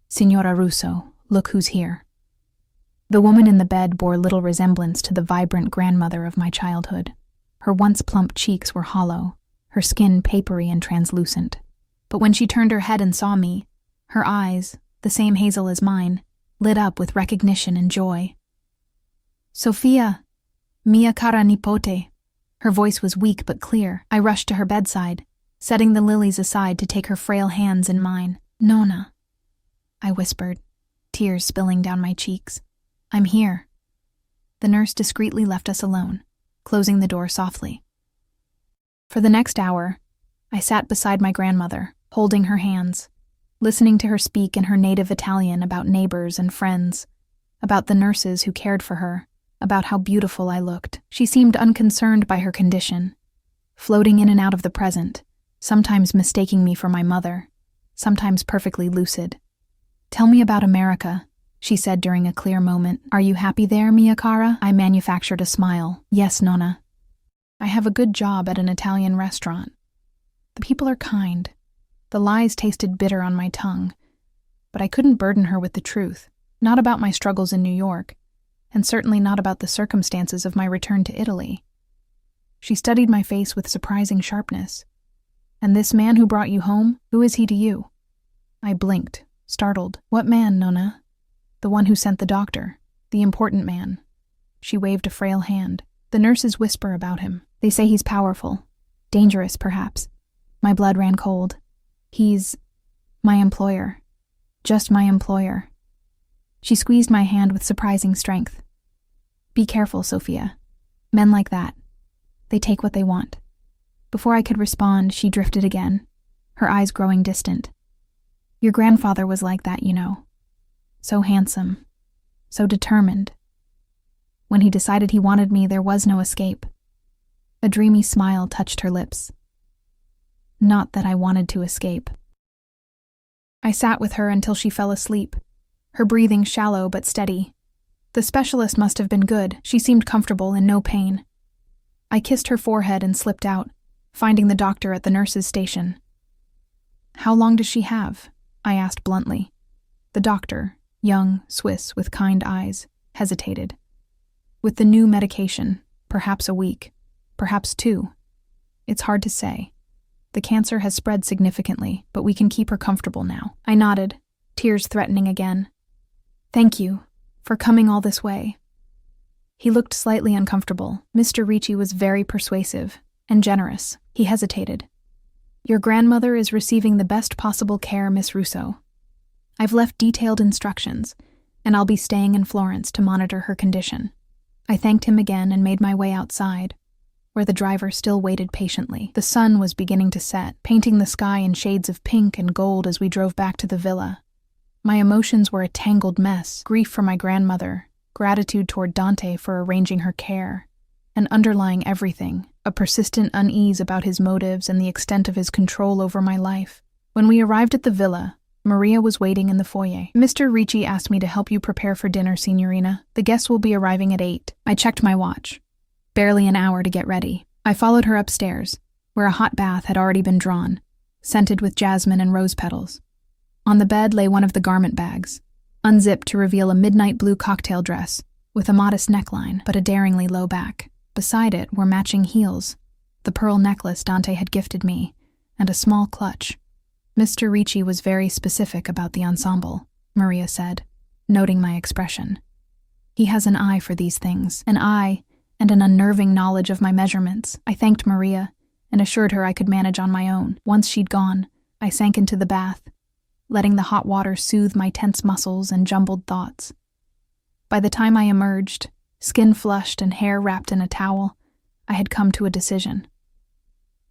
"Signora Russo, look who's here." The woman in the bed bore little resemblance to the vibrant grandmother of my childhood. Her once plump cheeks were hollow, her skin papery and translucent. But when she turned her head and saw me, her eyes, the same hazel as mine, lit up with recognition and joy. "Sofia, mia cara nipote." Her voice was weak but clear. I rushed to her bedside, setting the lilies aside to take her frail hands in mine. "Nonna," I whispered, tears spilling down my cheeks. "I'm here." The nurse discreetly left us alone, closing the door softly. For the next hour, I sat beside my grandmother, holding her hands, listening to her speak in her native Italian about neighbors and friends, about the nurses who cared for her, about how beautiful I looked. She seemed unconcerned by her condition, floating in and out of the present, sometimes mistaking me for my mother, sometimes perfectly lucid. "Tell me about America," she said during a clear moment. "Are you happy there, mia cara?" I manufactured a smile. "Yes, Nonna. I have a good job at an Italian restaurant. The people are kind. The lies tasted bitter on my tongue, but I couldn't burden her with the truth, not about my struggles in New York, and certainly not about the circumstances of my return to Italy. She studied my face with surprising sharpness. "And this man who brought you home, who is he to you?" I blinked, startled. "What man, Nonna?" "The one who sent the doctor, the important man." She waved a frail hand. "The nurses whisper about him. They say he's powerful, dangerous perhaps." My blood ran cold. "He's my employer. Just my employer." She squeezed my hand with surprising strength. "Be careful, Sofia. Men like that. They take what they want." Before I could respond, she drifted again, her eyes growing distant. "Your grandfather was like that, you know. So handsome. So determined. When he decided he wanted me, there was no escape." A dreamy smile touched her lips. Not that I wanted to escape. I sat with her until she fell asleep, her breathing shallow but steady. The specialist must have been good. She seemed comfortable and no pain. I kissed her forehead and slipped out, finding the doctor at the nurse's station. "How long does she have?" I asked bluntly. The doctor, young, Swiss, with kind eyes, hesitated. "With the new medication, perhaps a week, perhaps 2. It's hard to say. The cancer has spread significantly, but we can keep her comfortable now." I nodded, tears threatening again. "Thank you for coming all this way." He looked slightly uncomfortable. Mr. Ricci was very persuasive and generous. He hesitated. "Your grandmother is receiving the best possible care, Miss Russo. I've left detailed instructions, and I'll be staying in Florence to monitor her condition." I thanked him again and made my way outside, where the driver still waited patiently. The sun was beginning to set, painting the sky in shades of pink and gold as we drove back to the villa. My emotions were a tangled mess: grief for my grandmother, gratitude toward Dante for arranging her care, and underlying everything, a persistent unease about his motives and the extent of his control over my life. When we arrived at the villa, Maria was waiting in the foyer. "Mr. Ricci asked me to help you prepare for dinner, Signorina. The guests will be arriving at 8. I checked my watch. Barely an hour to get ready. I followed her upstairs, where a hot bath had already been drawn, scented with jasmine and rose petals. On the bed lay one of the garment bags, unzipped to reveal a midnight blue cocktail dress with a modest neckline but a daringly low back. Beside it were matching heels, the pearl necklace Dante had gifted me, and a small clutch. "Mr. Ricci was very specific about the ensemble," Maria said, noting my expression. "He has an eye for these things, an eye and an unnerving knowledge of my measurements." I thanked Maria and assured her I could manage on my own. Once she'd gone, I sank into the bath, letting the hot water soothe my tense muscles and jumbled thoughts. By the time I emerged, skin flushed and hair wrapped in a towel, I had come to a decision.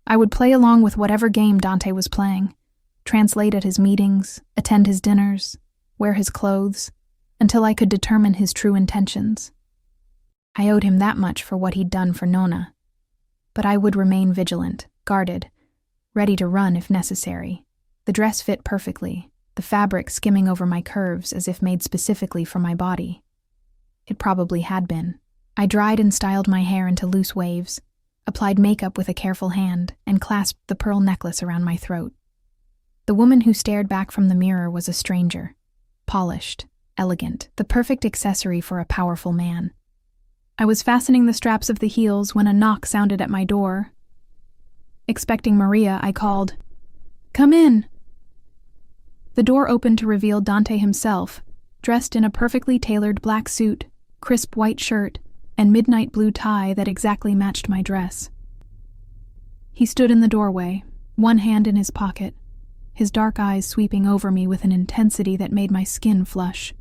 I would play along with whatever game Dante was playing, translate at his meetings, attend his dinners, wear his clothes, until I could determine his true intentions. I owed him that much for what he'd done for Nonna. But I would remain vigilant, guarded, ready to run if necessary. The dress fit perfectly, the fabric skimming over my curves as if made specifically for my body. It probably had been. I dried and styled my hair into loose waves, applied makeup with a careful hand, and clasped the pearl necklace around my throat. The woman who stared back from the mirror was a stranger, polished, elegant, the perfect accessory for a powerful man. I was fastening the straps of the heels when a knock sounded at my door. Expecting Maria, I called, "Come in." The door opened to reveal Dante himself, dressed in a perfectly tailored black suit, crisp white shirt, and midnight blue tie that exactly matched my dress. He stood in the doorway, one hand in his pocket, his dark eyes sweeping over me with an intensity that made my skin flush.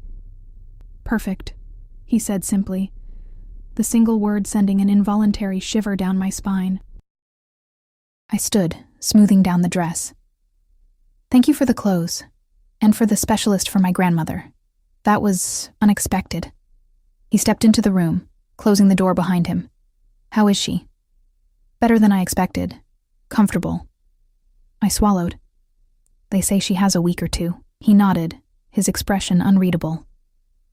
"Perfect," he said simply, the single word sending an involuntary shiver down my spine. I stood, smoothing down the dress. "Thank you for the clothes, and for the specialist for my grandmother. That was unexpected." He stepped into the room, closing the door behind him. "How is she?" "Better than I expected. Comfortable." I swallowed. "They say she has a week or 2. He nodded, his expression unreadable.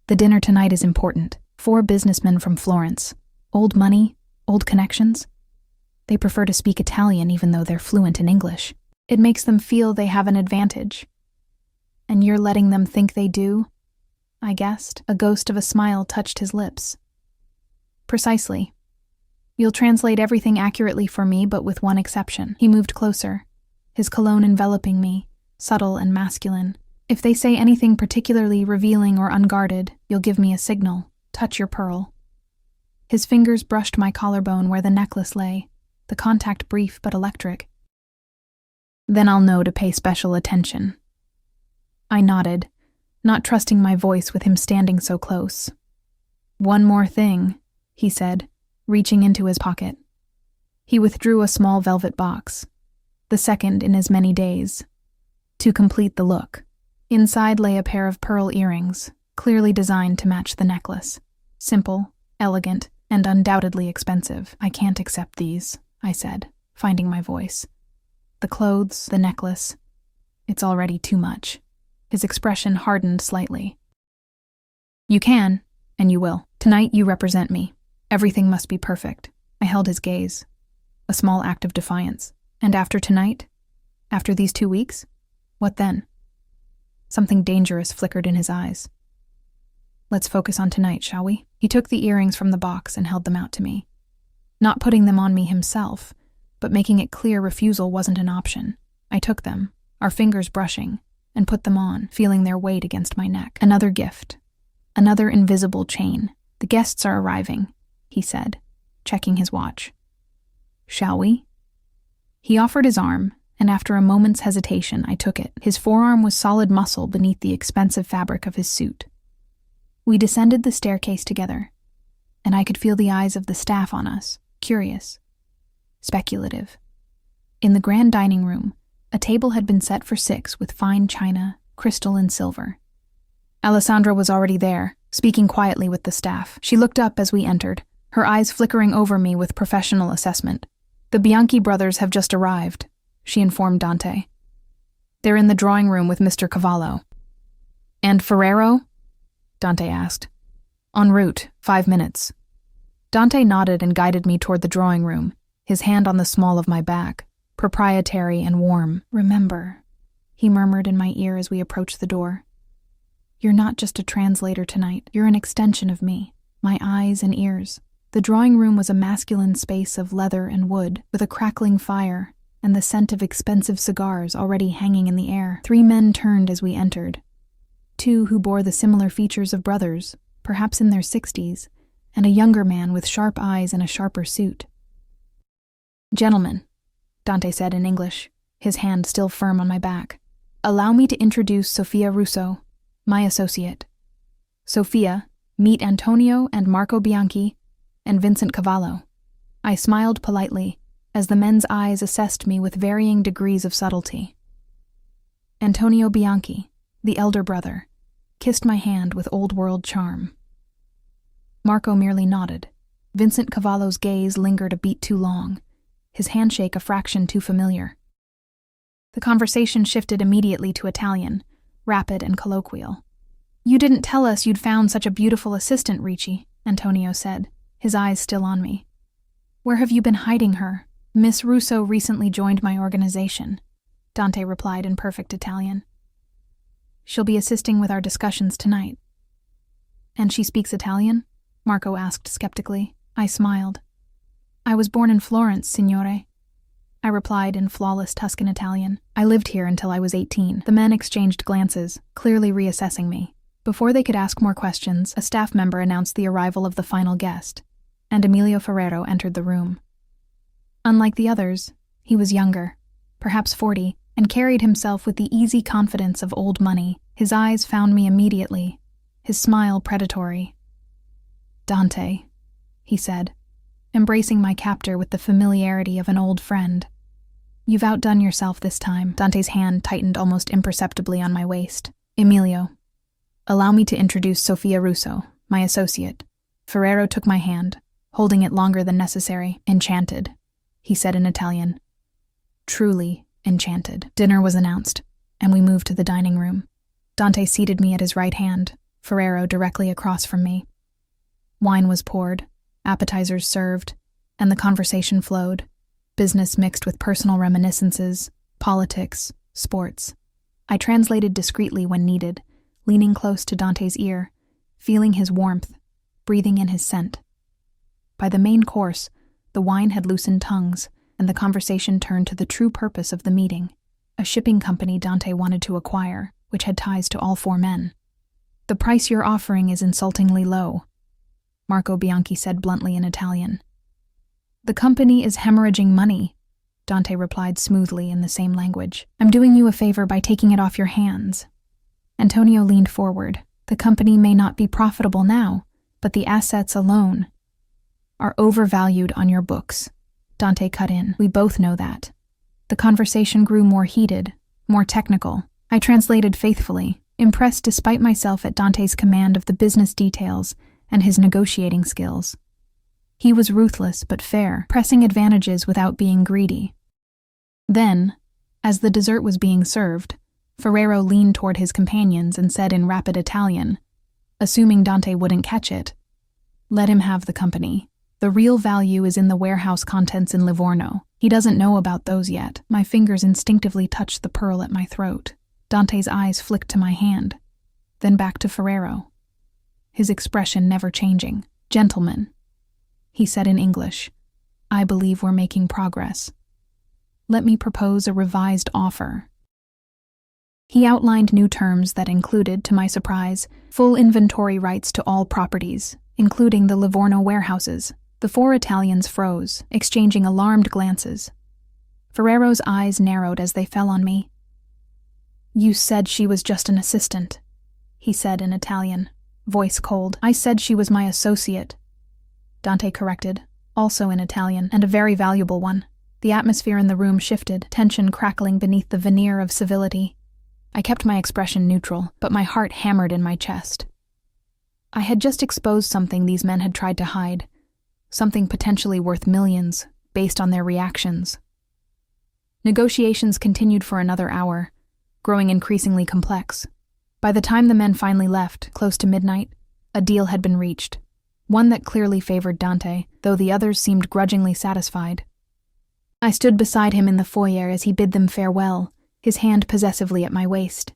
"The dinner tonight is important. 4 businessmen from Florence. Old money, old connections. They prefer to speak Italian even though they're fluent in English. It makes them feel they have an advantage. And you're letting them think they do?" I guessed. A ghost of a smile touched his lips. "Precisely. You'll translate everything accurately for me, but with one exception." He moved closer, his cologne enveloping me, subtle and masculine. "If they say anything particularly revealing or unguarded, you'll give me a signal. Touch your pearl." His fingers brushed my collarbone where the necklace lay, the contact brief but electric. "Then I'll know to pay special attention." I nodded, not trusting my voice with him standing so close. "One more thing," he said, reaching into his pocket. He withdrew a small velvet box, the second in as many days, to complete the look. Inside lay a pair of pearl earrings, clearly designed to match the necklace. Simple, elegant, and undoubtedly expensive. "I can't accept these," I said, finding my voice. "The clothes, the necklace, it's already too much." His expression hardened slightly. You can, and you will. Tonight you represent me. Everything must be perfect. I held his gaze, a small act of defiance. And after tonight? After these 2 weeks? What then? Something dangerous flickered in his eyes. Let's focus on tonight, shall we? He took the earrings from the box and held them out to me. Not putting them on me himself, but making it clear refusal wasn't an option. I took them, our fingers brushing, and put them on, feeling their weight against my neck. Another gift. Another invisible chain. The guests are arriving, he said, checking his watch. Shall we? He offered his arm, and after a moment's hesitation, I took it. His forearm was solid muscle beneath the expensive fabric of his suit. We descended the staircase together, and I could feel the eyes of the staff on us, curious, speculative. In the grand dining room, a table had been set for 6 with fine china, crystal, and silver. Alessandra was already there, speaking quietly with the staff. She looked up as we entered, her eyes flickering over me with professional assessment. The Bianchi brothers have just arrived, she informed Dante. They're in the drawing room with Mr. Cavallo. And Ferrero? Dante asked. En route, 5 minutes. Dante nodded and guided me toward the drawing room, his hand on the small of my back, proprietary and warm. Remember, he murmured in my ear as we approached the door. You're not just a translator tonight, you're an extension of me, my eyes and ears. The drawing room was a masculine space of leather and wood, with a crackling fire and the scent of expensive cigars already hanging in the air. 3 men turned as we entered. 2 who bore the similar features of brothers, perhaps in their 60s, and a younger man with sharp eyes and a sharper suit. Gentlemen, Dante said in English, his hand still firm on my back, allow me to introduce Sofia Russo, my associate. Sofia, meet Antonio and Marco Bianchi, and Vincent Cavallo. I smiled politely as the men's eyes assessed me with varying degrees of subtlety. Antonio Bianchi, the elder brother, kissed my hand with old-world charm. Marco merely nodded. Vincent Cavallo's gaze lingered a beat too long, his handshake a fraction too familiar. The conversation shifted immediately to Italian, rapid and colloquial. You didn't tell us you'd found such a beautiful assistant, Ricci, Antonio said, his eyes still on me. Where have you been hiding her? Miss Russo recently joined my organization, Dante replied in perfect Italian. She'll be assisting with our discussions tonight. And she speaks Italian? Marco asked skeptically. I smiled. I was born in Florence, signore, I replied in flawless Tuscan Italian. I lived here until I was 18. The men exchanged glances, clearly reassessing me. Before they could ask more questions, a staff member announced the arrival of the final guest, and Emilio Ferrero entered the room. Unlike the others, he was younger, perhaps 40, and carried himself with the easy confidence of old money. His eyes found me immediately, his smile predatory. Dante, he said, embracing my captor with the familiarity of an old friend. You've outdone yourself this time. Dante's hand tightened almost imperceptibly on my waist. Emilio, allow me to introduce Sofia Russo, my associate. Ferrero took my hand, holding it longer than necessary. Enchanted, he said in Italian. Truly enchanted. Dinner was announced, and we moved to the dining room. Dante seated me at his right hand, Ferrero directly across from me. Wine was poured, appetizers served, and the conversation flowed, business mixed with personal reminiscences, politics, sports. I translated discreetly when needed, leaning close to Dante's ear, feeling his warmth, breathing in his scent. By the main course, the wine had loosened tongues, and the conversation turned to the true purpose of the meeting, a shipping company Dante wanted to acquire, which had ties to all 4 men. The price you're offering is insultingly low, Marco Bianchi said bluntly in Italian. The company is hemorrhaging money, Dante replied smoothly in the same language. I'm doing you a favor by taking it off your hands. Antonio leaned forward. The company may not be profitable now, but the assets alone are overvalued on your books. Dante cut in. We both know that. The conversation grew more heated, more technical. I translated faithfully, impressed despite myself at Dante's command of the business details and his negotiating skills. He was ruthless but fair, pressing advantages without being greedy. Then, as the dessert was being served, Ferrero leaned toward his companions and said in rapid Italian, assuming Dante wouldn't catch it. Let him have the company. The real value is in the warehouse contents in Livorno. He doesn't know about those yet. My fingers instinctively touched the pearl at my throat. Dante's eyes flicked to my hand, then back to Ferrero, his expression never changing. "Gentlemen," he said in English, "I believe we're making progress. Let me propose a revised offer." He outlined new terms that included, to my surprise, full inventory rights to all properties, including the Livorno warehouses. The 4 Italians froze, exchanging alarmed glances. Ferrero's eyes narrowed as they fell on me. "You said she was just an assistant," he said in Italian, voice cold. "I said she was my associate," Dante corrected, also in Italian, and a very valuable one. The atmosphere in the room shifted, tension crackling beneath the veneer of civility. I kept my expression neutral, but my heart hammered in my chest. I had just exposed something these men had tried to hide, something potentially worth millions, based on their reactions. Negotiations continued for another hour, growing increasingly complex. By the time the men finally left, close to midnight, a deal had been reached, one that clearly favored Dante, though the others seemed grudgingly satisfied. I stood beside him in the foyer as he bid them farewell, his hand possessively at my waist.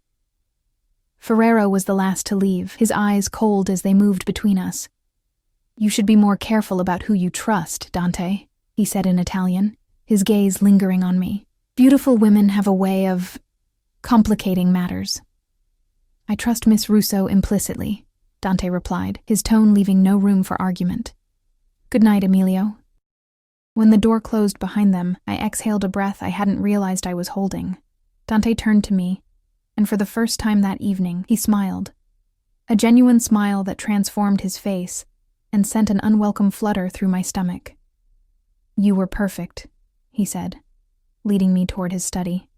Ferrero was the last to leave, his eyes cold as they moved between us. "You should be more careful about who you trust, Dante," he said in Italian, his gaze lingering on me. "Beautiful women have a way of complicating matters." "I trust Miss Russo implicitly," Dante replied, his tone leaving no room for argument. "Good night, Emilio." When the door closed behind them, I exhaled a breath I hadn't realized I was holding. Dante turned to me, and for the first time that evening, he smiled. A genuine smile that transformed his face and sent an unwelcome flutter through my stomach. "You were perfect," he said, leading me toward his study.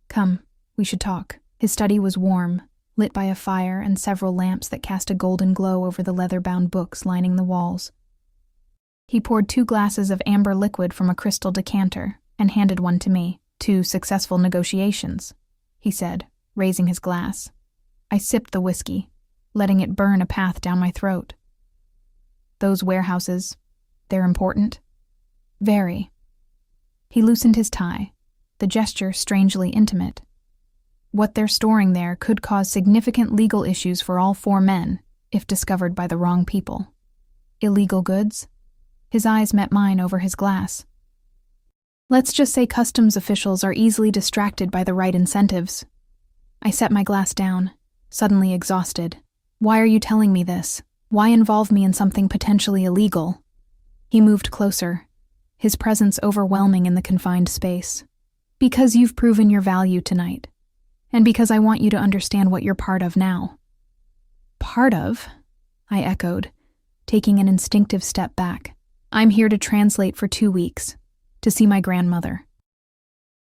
"Come, we should talk." His study was warm, lit by a fire and several lamps that cast a golden glow over the leather-bound books lining the walls. He poured 2 glasses of amber liquid from a crystal decanter and handed one to me. "2 successful negotiations," he said, raising his glass. I sipped the whiskey, letting it burn a path down my throat. "Those warehouses, they're important?" "Very." He loosened his tie, the gesture strangely intimate. "What they're storing there could cause significant legal issues for all 4 men, if discovered by the wrong people." "Illegal goods?" His eyes met mine over his glass. "Let's just say customs officials are easily distracted by the right incentives." I set my glass down, suddenly exhausted. "Why are you telling me this? Why involve me in something potentially illegal?" He moved closer, his presence overwhelming in the confined space. "Because you've proven your value tonight, and because I want you to understand what you're part of now." "Part of?" I echoed, taking an instinctive step back. "I'm here to translate for 2 weeks, to see my grandmother."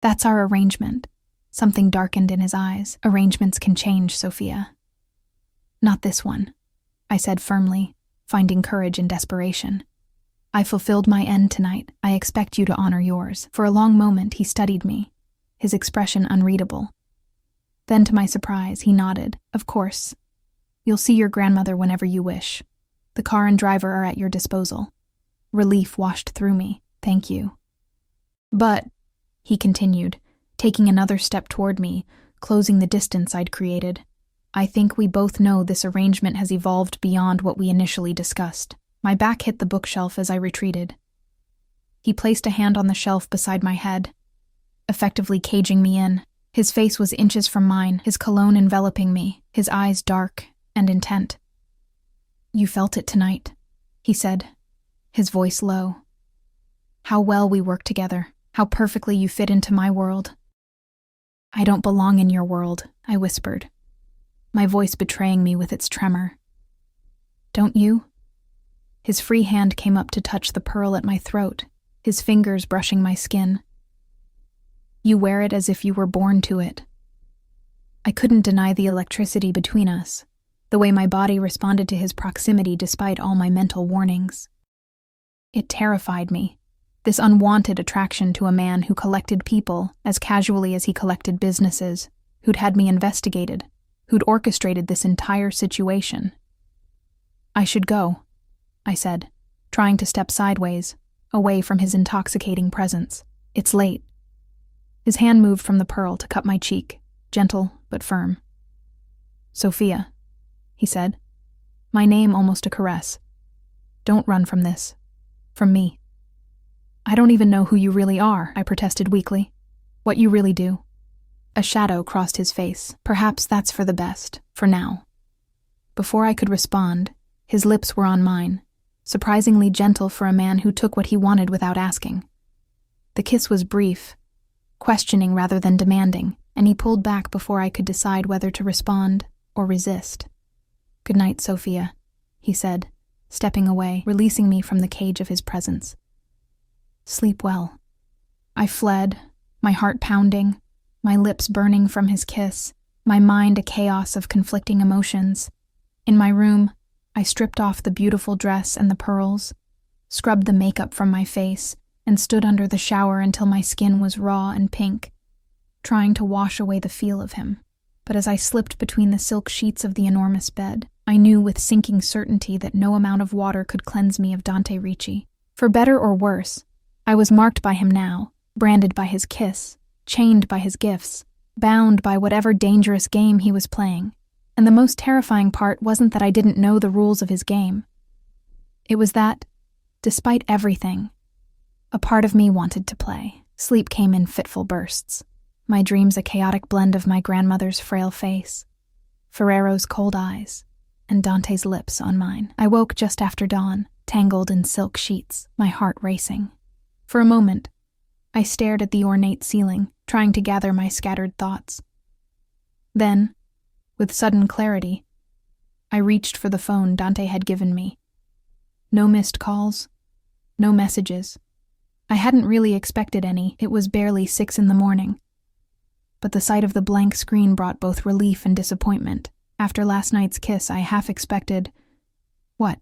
"That's our arrangement." Something darkened in his eyes. "Arrangements can change, Sophia." "Not this one," I said firmly, finding courage in desperation. "I fulfilled my end tonight. I expect you to honor yours." For a long moment he studied me, his expression unreadable. Then, to my surprise, he nodded. "Of course. You'll see your grandmother whenever you wish. The car and driver are at your disposal." Relief washed through me. "Thank you." "But," he continued, taking another step toward me, closing the distance I'd created, "I think we both know this arrangement has evolved beyond what we initially discussed." My back hit the bookshelf as I retreated. He placed a hand on the shelf beside my head, effectively caging me in. His face was inches from mine, his cologne enveloping me, his eyes dark and intent. "You felt it tonight," he said, his voice low. "How well we work together, how perfectly you fit into my world." "I don't belong in your world," I whispered, my voice betraying me with its tremor. "Don't you?" His free hand came up to touch the pearl at my throat, his fingers brushing my skin. "You wear it as if you were born to it." I couldn't deny the electricity between us, the way my body responded to his proximity despite all my mental warnings. It terrified me, this unwanted attraction to a man who collected people as casually as he collected businesses, who'd had me investigated, who'd orchestrated this entire situation. I should go, I said, trying to step sideways, away from his intoxicating presence. It's late. His hand moved from the pearl to cup my cheek, gentle but firm. Sophia, he said, my name almost a caress. Don't run from this. From me. I don't even know who you really are, I protested weakly. What you really do. A shadow crossed his face. Perhaps that's for the best, for now. Before I could respond, his lips were on mine, surprisingly gentle for a man who took what he wanted without asking. The kiss was brief, questioning rather than demanding, and he pulled back before I could decide whether to respond or resist. Good night, Sophia, he said, stepping away, releasing me from the cage of his presence. Sleep well. I fled, my heart pounding, my lips burning from his kiss, my mind a chaos of conflicting emotions. In my room, I stripped off the beautiful dress and the pearls, scrubbed the makeup from my face, and stood under the shower until my skin was raw and pink, trying to wash away the feel of him. But as I slipped between the silk sheets of the enormous bed, I knew with sinking certainty that no amount of water could cleanse me of Dante Ricci. For better or worse, I was marked by him now, branded by his kiss, chained by his gifts, bound by whatever dangerous game he was playing. And the most terrifying part wasn't that I didn't know the rules of his game. It was that, despite everything, a part of me wanted to play. Sleep came in fitful bursts, my dreams a chaotic blend of my grandmother's frail face, Ferrero's cold eyes, and Dante's lips on mine. I woke just after dawn, tangled in silk sheets, my heart racing. For a moment, I stared at the ornate ceiling, trying to gather my scattered thoughts. Then, with sudden clarity, I reached for the phone Dante had given me. No missed calls, no messages. I hadn't really expected any. It was barely 6 a.m. But the sight of the blank screen brought both relief and disappointment. After last night's kiss, I half expected... what?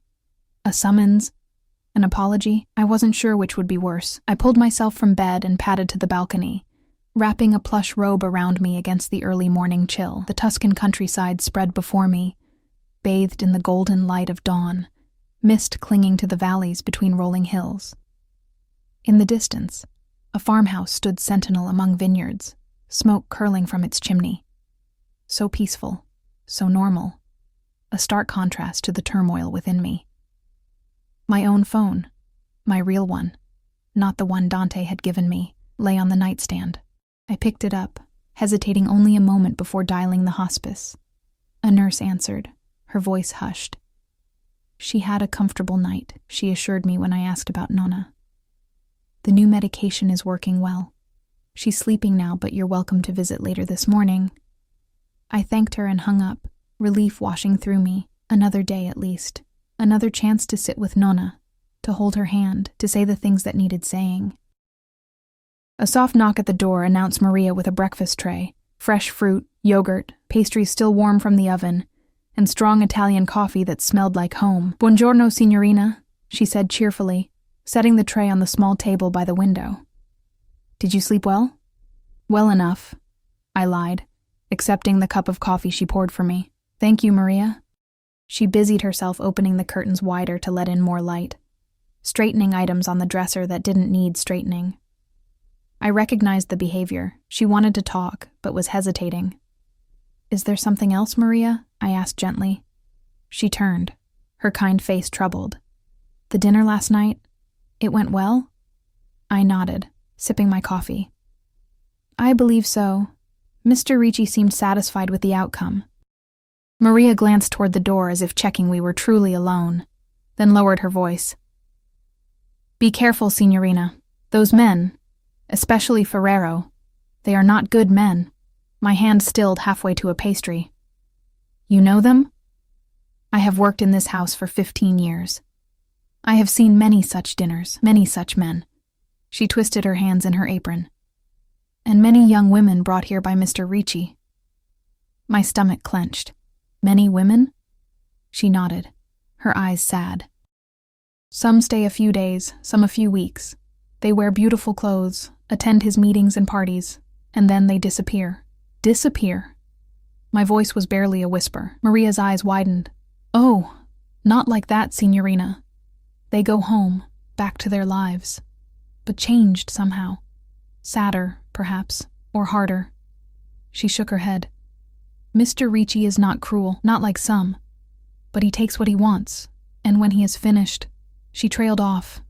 A summons? An apology? I wasn't sure which would be worse. I pulled myself from bed and padded to the balcony, wrapping a plush robe around me against the early morning chill. The Tuscan countryside spread before me, bathed in the golden light of dawn, mist clinging to the valleys between rolling hills. In the distance, a farmhouse stood sentinel among vineyards, smoke curling from its chimney. So peaceful, so normal, a stark contrast to the turmoil within me. My own phone, my real one, not the one Dante had given me, lay on the nightstand. I picked it up, hesitating only a moment before dialing the hospice. A nurse answered, her voice hushed. She had a comfortable night, she assured me when I asked about Nonna. The new medication is working well. She's sleeping now, but you're welcome to visit later this morning. I thanked her and hung up, relief washing through me. Another day at least. Another chance to sit with Nonna, to hold her hand, to say the things that needed saying. A soft knock at the door announced Maria with a breakfast tray, fresh fruit, yogurt, pastries still warm from the oven, and strong Italian coffee that smelled like home. "Buongiorno, signorina," she said cheerfully, setting the tray on the small table by the window. "Did you sleep well?" "Well enough," I lied, accepting the cup of coffee she poured for me. "Thank you, Maria." She busied herself opening the curtains wider to let in more light, straightening items on the dresser that didn't need straightening. I recognized the behavior. She wanted to talk, but was hesitating. "Is there something else, Maria?" I asked gently. She turned, her kind face troubled. "The dinner last night, it went well?" I nodded, sipping my coffee. "I believe so. Mr. Ricci seemed satisfied with the outcome." Maria glanced toward the door as if checking we were truly alone, then lowered her voice. "Be careful, signorina. Those men, especially Ferrero, they are not good men." My hand stilled halfway to a pastry. "You know them?" "I have worked in this house for 15 years. I have seen many such dinners, many such men." She twisted her hands in her apron. "And many young women brought here by Mr. Ricci." My stomach clenched. "Many women?" She nodded, her eyes sad. "Some stay a few days, some a few weeks. They wear beautiful clothes, attend his meetings and parties, and then they disappear." "Disappear?" My voice was barely a whisper. Maria's eyes widened. "Oh, Not like that, Signorina. They go home, back to their lives. But changed somehow. Sadder, perhaps, or harder. She shook her head. Mr. Ricci is not cruel, not like some. But he takes what he wants, and when he is finished, she trailed off.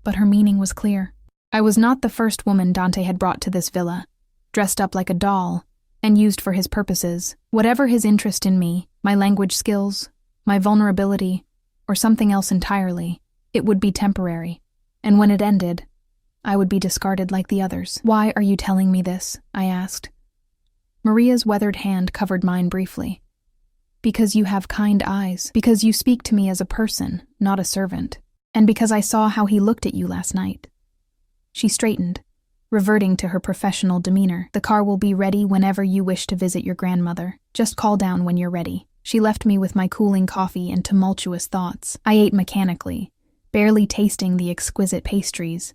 But her meaning was clear. I was not the first woman Dante had brought to this villa, dressed up like a doll, and used for his purposes. Whatever his interest in me, my language skills, my vulnerability, or something else entirely, it would be temporary. And when it ended, I would be discarded like the others. Why are you telling me this? I asked. Maria's weathered hand covered mine briefly. Because you have kind eyes. Because you speak to me as a person, not a servant. And because I saw how he looked at you last night. She straightened, reverting to her professional demeanor. The car will be ready whenever you wish to visit your grandmother. Just call down when you're ready. She left me with my cooling coffee and tumultuous thoughts. I ate mechanically, barely tasting the exquisite pastries,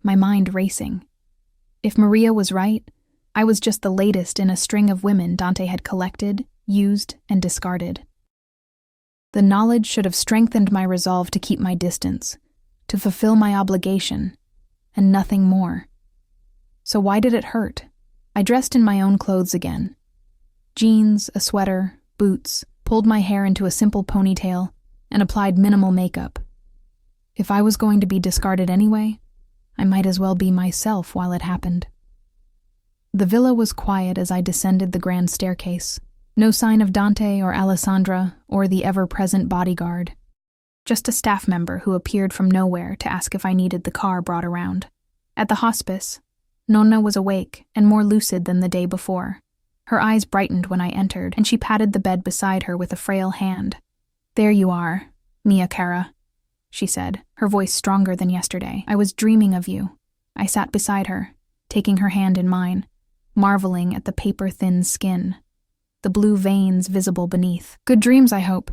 my mind racing. If Maria was right, I was just the latest in a string of women Dante had collected, used, and discarded. The knowledge should have strengthened my resolve to keep my distance, to fulfill my obligation, and nothing more. So why did it hurt? I dressed in my own clothes again. Jeans, a sweater, boots, pulled my hair into a simple ponytail, and applied minimal makeup. If I was going to be discarded anyway, I might as well be myself while it happened. The villa was quiet as I descended the grand staircase. No sign of Dante or Alessandra or the ever-present bodyguard. Just a staff member who appeared from nowhere to ask if I needed the car brought around. At the hospice, Nonna was awake and more lucid than the day before. Her eyes brightened when I entered, and she patted the bed beside her with a frail hand. "There you are, mia cara," she said, her voice stronger than yesterday. "I was dreaming of you." I sat beside her, taking her hand in mine, marveling at the paper-thin skin, the blue veins visible beneath. "Good dreams, I hope.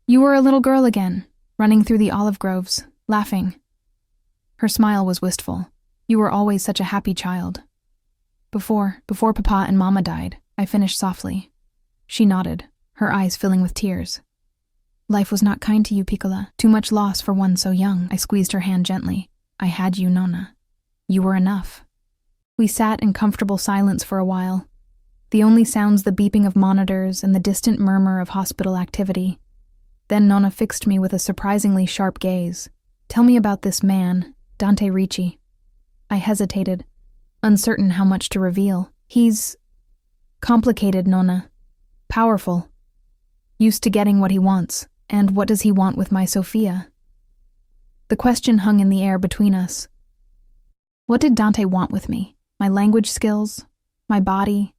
You were a little girl again, running through the olive groves, laughing." Her smile was wistful. "You were always such a happy child." Before Papa and Mama died," I finished softly. She nodded, her eyes filling with tears. "Life was not kind to you, Piccola. Too much loss for one so young." I squeezed her hand gently. "I had you, Nonna. You were enough." We sat in comfortable silence for a while, the only sounds the beeping of monitors and the distant murmur of hospital activity. Then Nonna fixed me with a surprisingly sharp gaze. "Tell me about this man, Dante Ricci." I hesitated, uncertain how much to reveal. "He's complicated, Nonna. Powerful. Used to getting what he wants. And what does he want with my Sophia?" The question hung in the air between us. What did Dante want with me? My language skills? My body?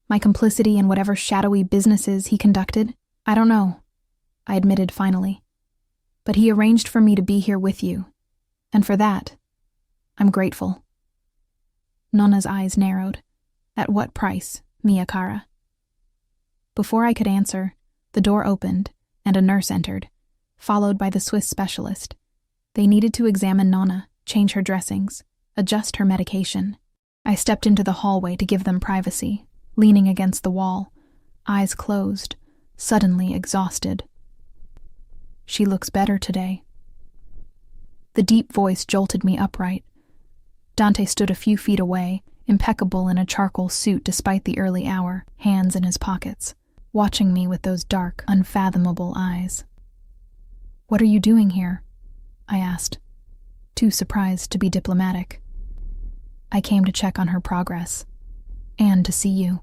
My complicity in whatever shadowy businesses he conducted? I don't know, I admitted finally. But he arranged for me to be here with you. And for that, I'm grateful. Nonna's eyes narrowed. "At what price, mia cara?" Before I could answer, the door opened and a nurse entered, followed by the Swiss specialist. They needed to examine Nonna, change her dressings, adjust her medication. I stepped into the hallway to give them privacy, leaning against the wall, eyes closed, suddenly exhausted. "She looks better today." The deep voice jolted me upright. Dante stood a few feet away, impeccable in a charcoal suit despite the early hour, hands in his pockets, watching me with those dark, unfathomable eyes. "What are you doing here?" I asked, too surprised to be diplomatic. "I came to check on her progress, and to see you."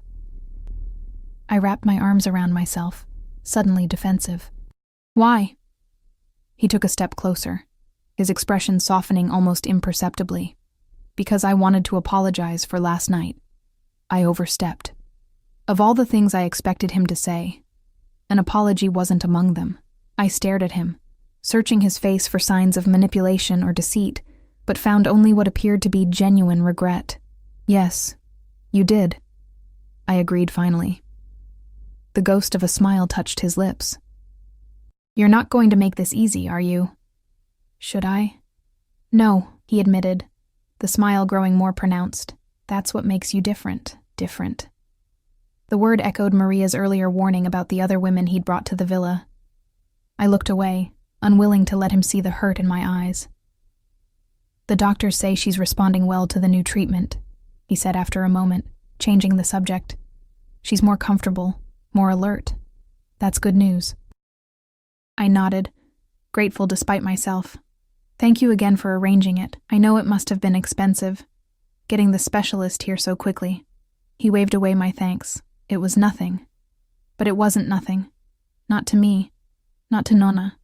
I wrapped my arms around myself, suddenly defensive. "Why?" He took a step closer, his expression softening almost imperceptibly. "Because I wanted to apologize for last night. I overstepped. Of all the things I expected him to say, an apology wasn't among them." I stared at him, searching his face for signs of manipulation or deceit, but found only what appeared to be genuine regret. "Yes, you did," I agreed finally. The ghost of a smile touched his lips. "You're not going to make this easy, are you?" "Should I?" "No," he admitted, the smile growing more pronounced. "That's what makes you different. The word echoed Maria's earlier warning about the other women he'd brought to the villa. I looked away, unwilling to let him see the hurt in my eyes. "The doctors say she's responding well to the new treatment," he said after a moment, changing the subject. "She's more comfortable, more alert. That's good news." I nodded, grateful despite myself. "Thank you again for arranging it. I know it must have been expensive, getting the specialist here so quickly." He waved away my thanks. It was nothing. But it wasn't nothing. Not to me. Not to Nonna.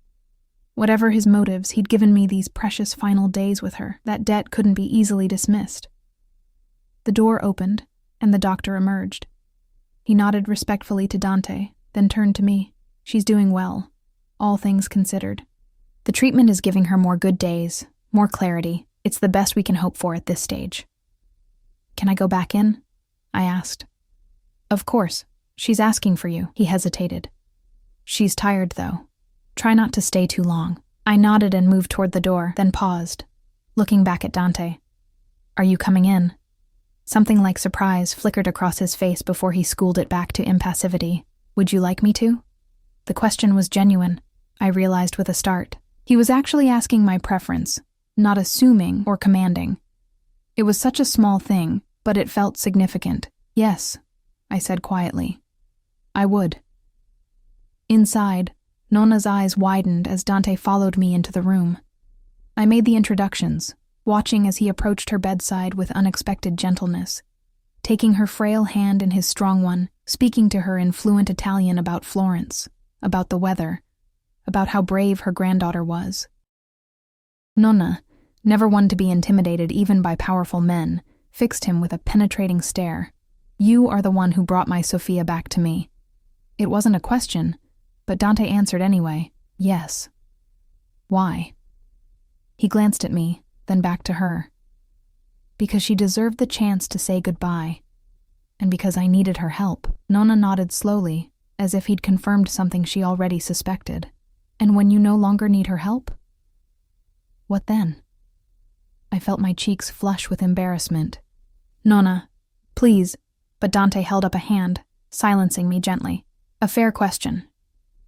Whatever his motives, he'd given me these precious final days with her. That debt couldn't be easily dismissed. The door opened, and the doctor emerged. He nodded respectfully to Dante, then turned to me. "She's doing well, all things considered. The treatment is giving her more good days, more clarity. It's the best we can hope for at this stage." "Can I go back in?" I asked. "Of course. She's asking for you." He hesitated. "She's tired, though. Try not to stay too long." I nodded and moved toward the door, then paused, looking back at Dante. "Are you coming in?" Something like surprise flickered across his face before he schooled it back to impassivity. "Would you like me to?" The question was genuine, I realized with a start. He was actually asking my preference, not assuming or commanding. It was such a small thing, but it felt significant. "Yes," I said quietly. "I would." Inside, Nonna's eyes widened as Dante followed me into the room. I made the introductions, watching as he approached her bedside with unexpected gentleness, taking her frail hand in his strong one, speaking to her in fluent Italian about Florence, about the weather, about how brave her granddaughter was. Nonna, never one to be intimidated even by powerful men, fixed him with a penetrating stare. "You are the one who brought my Sophia back to me." It wasn't a question, but Dante answered anyway. "Yes." "Why?" He glanced at me, then back to her. "Because she deserved the chance to say goodbye, and because I needed her help." Nonna nodded slowly, as if he'd confirmed something she already suspected. "And when you no longer need her help? What then?" I felt my cheeks flush with embarrassment. "Nonna, please," but Dante held up a hand, silencing me gently. "A fair question."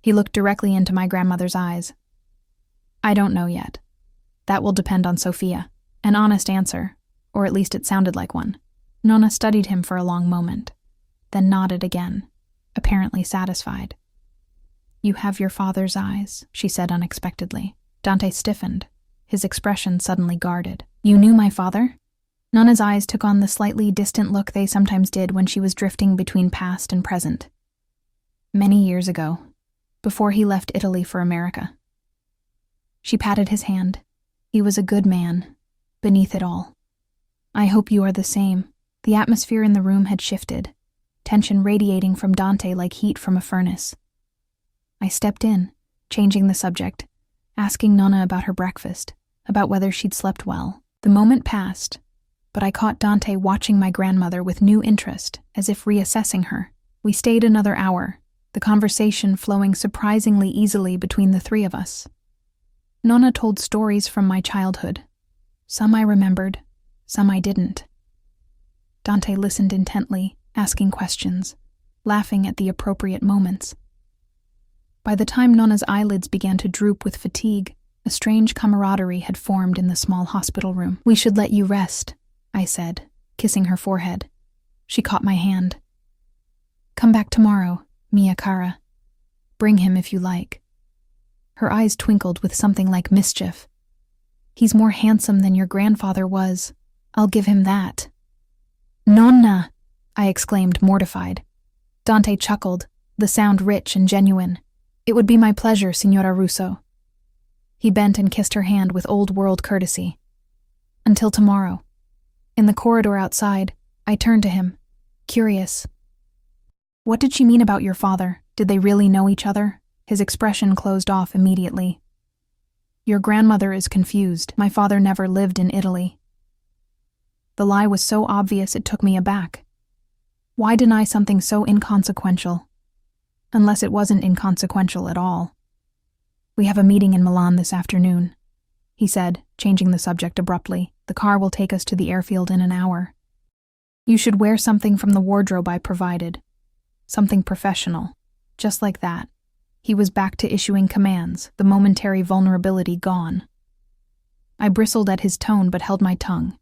He looked directly into my grandmother's eyes. "I don't know yet. That will depend on Sophia." An honest answer, or at least it sounded like one. Nonna studied him for a long moment, then nodded again, apparently satisfied. "You have your father's eyes," she said unexpectedly. Dante stiffened, his expression suddenly guarded. "You knew my father?" Nonna's eyes took on the slightly distant look they sometimes did when she was drifting between past and present. "Many years ago, before he left Italy for America." She patted his hand. "He was a good man, beneath it all." "I hope you are the same." The atmosphere in the room had shifted, tension radiating from Dante like heat from a furnace. I stepped in, changing the subject, asking Nonna about her breakfast, about whether she'd slept well. The moment passed, but I caught Dante watching my grandmother with new interest, as if reassessing her. We stayed another hour, the conversation flowing surprisingly easily between the three of us. Nonna told stories from my childhood. Some I remembered, some I didn't. Dante listened intently, asking questions, laughing at the appropriate moments. By the time Nonna's eyelids began to droop with fatigue, a strange camaraderie had formed in the small hospital room. "We should let you rest," I said, kissing her forehead. She caught my hand. "Come back tomorrow, Mia cara. Bring him if you like." Her eyes twinkled with something like mischief. "He's more handsome than your grandfather was. I'll give him that." "Nonna!" I exclaimed, mortified. Dante chuckled, the sound rich and genuine. "It would be my pleasure, Signora Russo." He bent and kissed her hand with old-world courtesy. "Until tomorrow." In the corridor outside, I turned to him, curious. "What did she mean about your father? Did they really know each other?" His expression closed off immediately. "Your grandmother is confused. My father never lived in Italy." The lie was so obvious it took me aback. Why deny something so inconsequential? Unless it wasn't inconsequential at all. "We have a meeting in Milan this afternoon," he said, changing the subject abruptly. "The car will take us to the airfield in an hour. You should wear something from the wardrobe I provided. Something professional. Just like that." He was back to issuing commands, the momentary vulnerability gone. I bristled at his tone but held my tongue.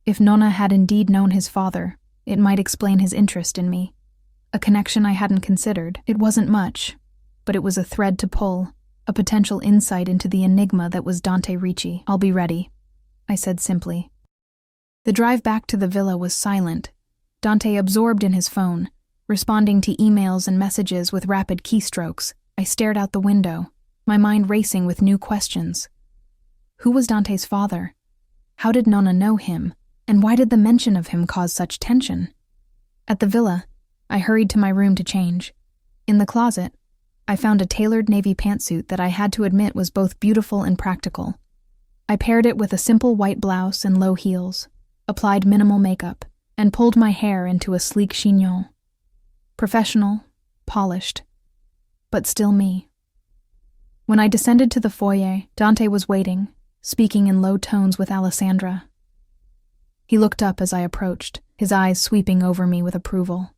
If Nona had indeed known his father, it might explain his interest in me. A connection I hadn't considered. It wasn't much, but it was a thread to pull, a potential insight into the enigma that was Dante Ricci. "I'll be ready," I said simply. The drive back to the villa was silent, Dante absorbed in his phone, responding to emails and messages with rapid keystrokes. I stared out the window, my mind racing with new questions. Who was Dante's father? How did Nona know him? And why did the mention of him cause such tension? At the villa, I hurried to my room to change. In the closet, I found a tailored navy pantsuit that I had to admit was both beautiful and practical. I paired it with a simple white blouse and low heels, applied minimal makeup, and pulled my hair into a sleek chignon. Professional, polished, but still me. When I descended to the foyer, Dante was waiting, speaking in low tones with Alessandra. He looked up as I approached, his eyes sweeping over me with approval.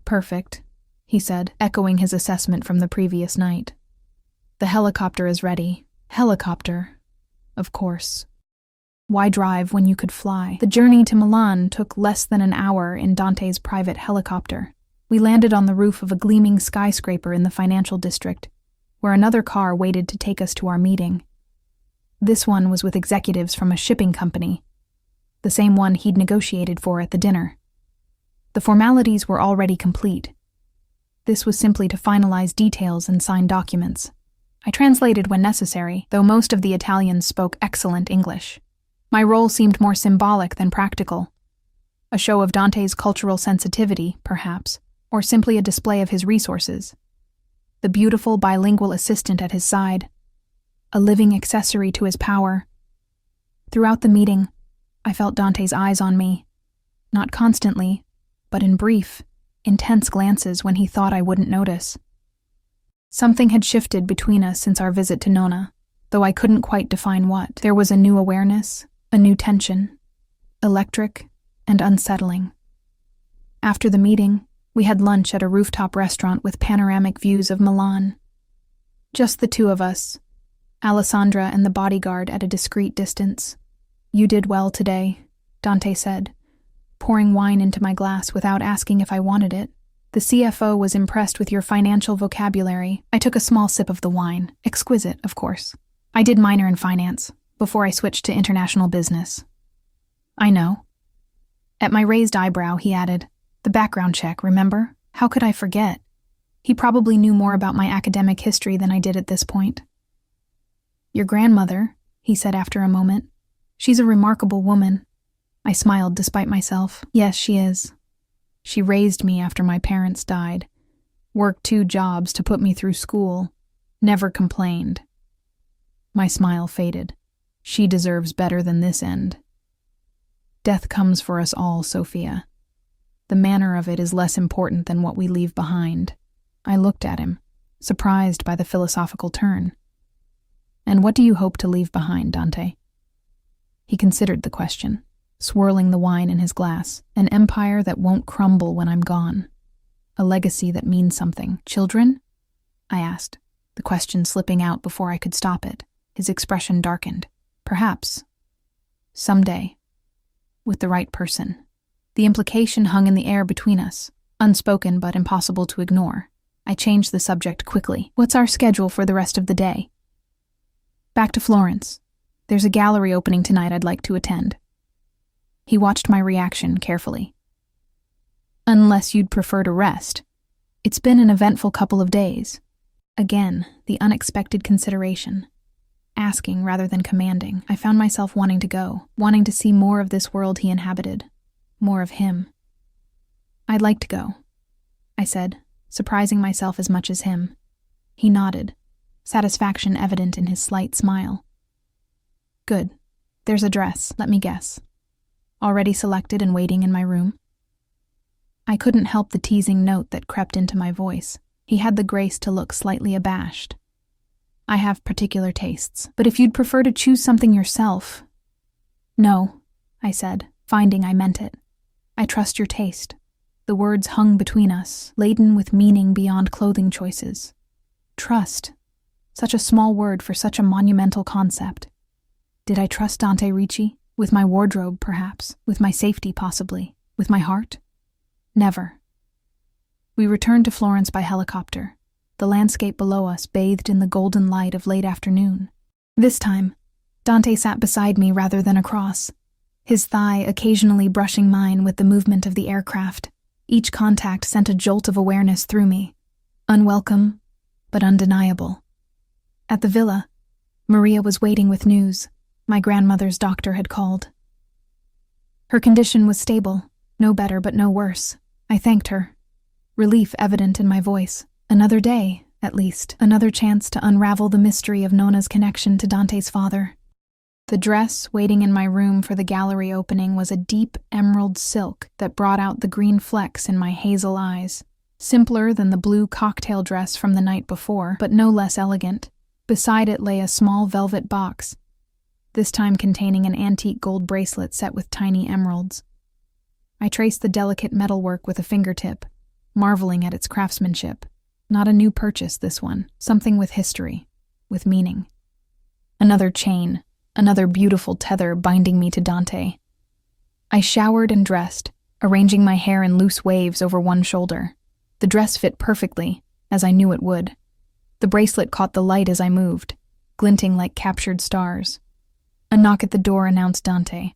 "Perfect," he said, echoing his assessment from the previous night. "The helicopter is ready." Helicopter, of course. Why drive when you could fly? The journey to Milan took less than an hour in Dante's private helicopter. We landed on the roof of a gleaming skyscraper in the financial district, where another car waited to take us to our meeting. This one was with executives from a shipping company, the same one he'd negotiated for at the dinner. The formalities were already complete. This was simply to finalize details and sign documents. I translated when necessary, though most of the Italians spoke excellent English. My role seemed more symbolic than practical. A show of Dante's cultural sensitivity, perhaps, or simply a display of his resources. The beautiful bilingual assistant at his side, a living accessory to his power. Throughout the meeting, I felt Dante's eyes on me, not constantly, but in brief, intense glances when he thought I wouldn't notice. Something had shifted between us since our visit to Nona, though I couldn't quite define what. There was a new awareness, a new tension, electric and unsettling. After the meeting, we had lunch at a rooftop restaurant with panoramic views of Milan. Just the two of us, Alessandra and the bodyguard at a discreet distance. "You did well today," Dante said, pouring wine into my glass without asking if I wanted it. "The CFO was impressed with your financial vocabulary." I took a small sip of the wine, exquisite, of course. "I did minor in finance, before I switched to international business." "I know." At my raised eyebrow, he added, "The background check, remember? How could I forget?" He probably knew more about my academic history than I did at this point. "Your grandmother," he said after a moment. "She's a remarkable woman." I smiled despite myself. "Yes, she is. She raised me after my parents died, worked 2 jobs to put me through school, never complained." My smile faded. "She deserves better than this end. Death comes for us all, Sophia. The manner of it is less important than what we leave behind." I looked at him, surprised by the philosophical turn. "And what do you hope to leave behind, Dante?" He considered the question, swirling the wine in his glass. "An empire that won't crumble when I'm gone. A legacy that means something." "Children?" I asked, the question slipping out before I could stop it. His expression darkened. "Perhaps. Someday. With the right person." The implication hung in the air between us, unspoken but impossible to ignore. I changed the subject quickly. "What's our schedule for the rest of the day?" "Back to Florence. There's a gallery opening tonight I'd like to attend." He watched my reaction carefully. "Unless you'd prefer to rest. It's been an eventful couple of days." Again, the unexpected consideration. Asking rather than commanding, I found myself wanting to go, wanting to see more of this world he inhabited, more of him. "I'd like to go," I said, surprising myself as much as him. He nodded, satisfaction evident in his slight smile. "Good. There's a dress, let me guess. Already selected and waiting in my room?" I couldn't help the teasing note that crept into my voice. He had the grace to look slightly abashed. "I have particular tastes, but if you'd prefer to choose something yourself..." "No," I said, finding I meant it. "I trust your taste." The words hung between us, laden with meaning beyond clothing choices. Trust. Such a small word for such a monumental concept. Did I trust Dante Ricci? With my wardrobe, perhaps. With my safety, possibly. With my heart? Never. We returned to Florence by helicopter, the landscape below us bathed in the golden light of late afternoon. This time, Dante sat beside me rather than across, his thigh occasionally brushing mine with the movement of the aircraft. Each contact sent a jolt of awareness through me, unwelcome, but undeniable. At the villa, Maria was waiting with news. My grandmother's doctor had called. Her condition was stable, no better but no worse. I thanked her, relief evident in my voice. Another day, at least, another chance to unravel the mystery of Nona's connection to Dante's father. The dress waiting in my room for the gallery opening was a deep emerald silk that brought out the green flecks in my hazel eyes. Simpler than the blue cocktail dress from the night before, but no less elegant. Beside it lay a small velvet box, this time containing an antique gold bracelet set with tiny emeralds. I traced the delicate metalwork with a fingertip, marveling at its craftsmanship. Not a new purchase, this one. Something with history, with meaning. Another chain, another beautiful tether binding me to Dante. I showered and dressed, arranging my hair in loose waves over one shoulder. The dress fit perfectly, as I knew it would. The bracelet caught the light as I moved, glinting like captured stars. A knock at the door announced Dante,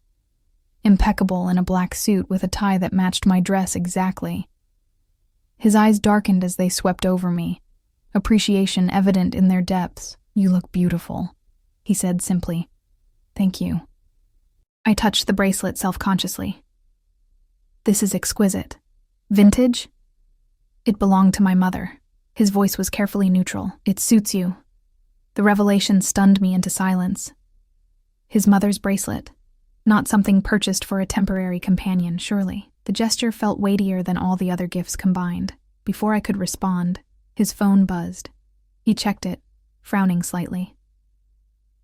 impeccable in a black suit with a tie that matched my dress exactly. His eyes darkened as they swept over me, appreciation evident in their depths. "You look beautiful," he said simply. "Thank you." I touched the bracelet self-consciously. "This is exquisite. Vintage?" "It belonged to my mother." His voice was carefully neutral. "It suits you." The revelation stunned me into silence. His mother's bracelet. Not something purchased for a temporary companion, surely. The gesture felt weightier than all the other gifts combined. Before I could respond, his phone buzzed. He checked it, frowning slightly.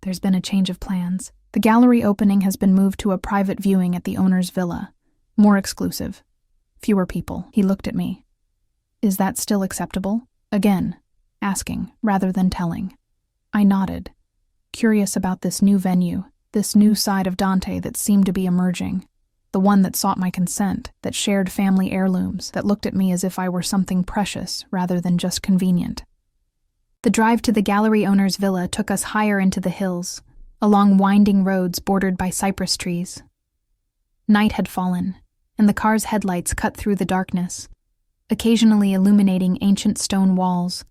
"There's been a change of plans. The gallery opening has been moved to a private viewing at the owner's villa. More exclusive. Fewer people." He looked at me. "Is that still acceptable?" Again, asking rather than telling. I nodded, curious about this new venue, this new side of Dante that seemed to be emerging, the one that sought my consent, that shared family heirlooms, that looked at me as if I were something precious rather than just convenient. The drive to the gallery owner's villa took us higher into the hills, along winding roads bordered by cypress trees. Night had fallen, and the car's headlights cut through the darkness, occasionally illuminating ancient stone walls,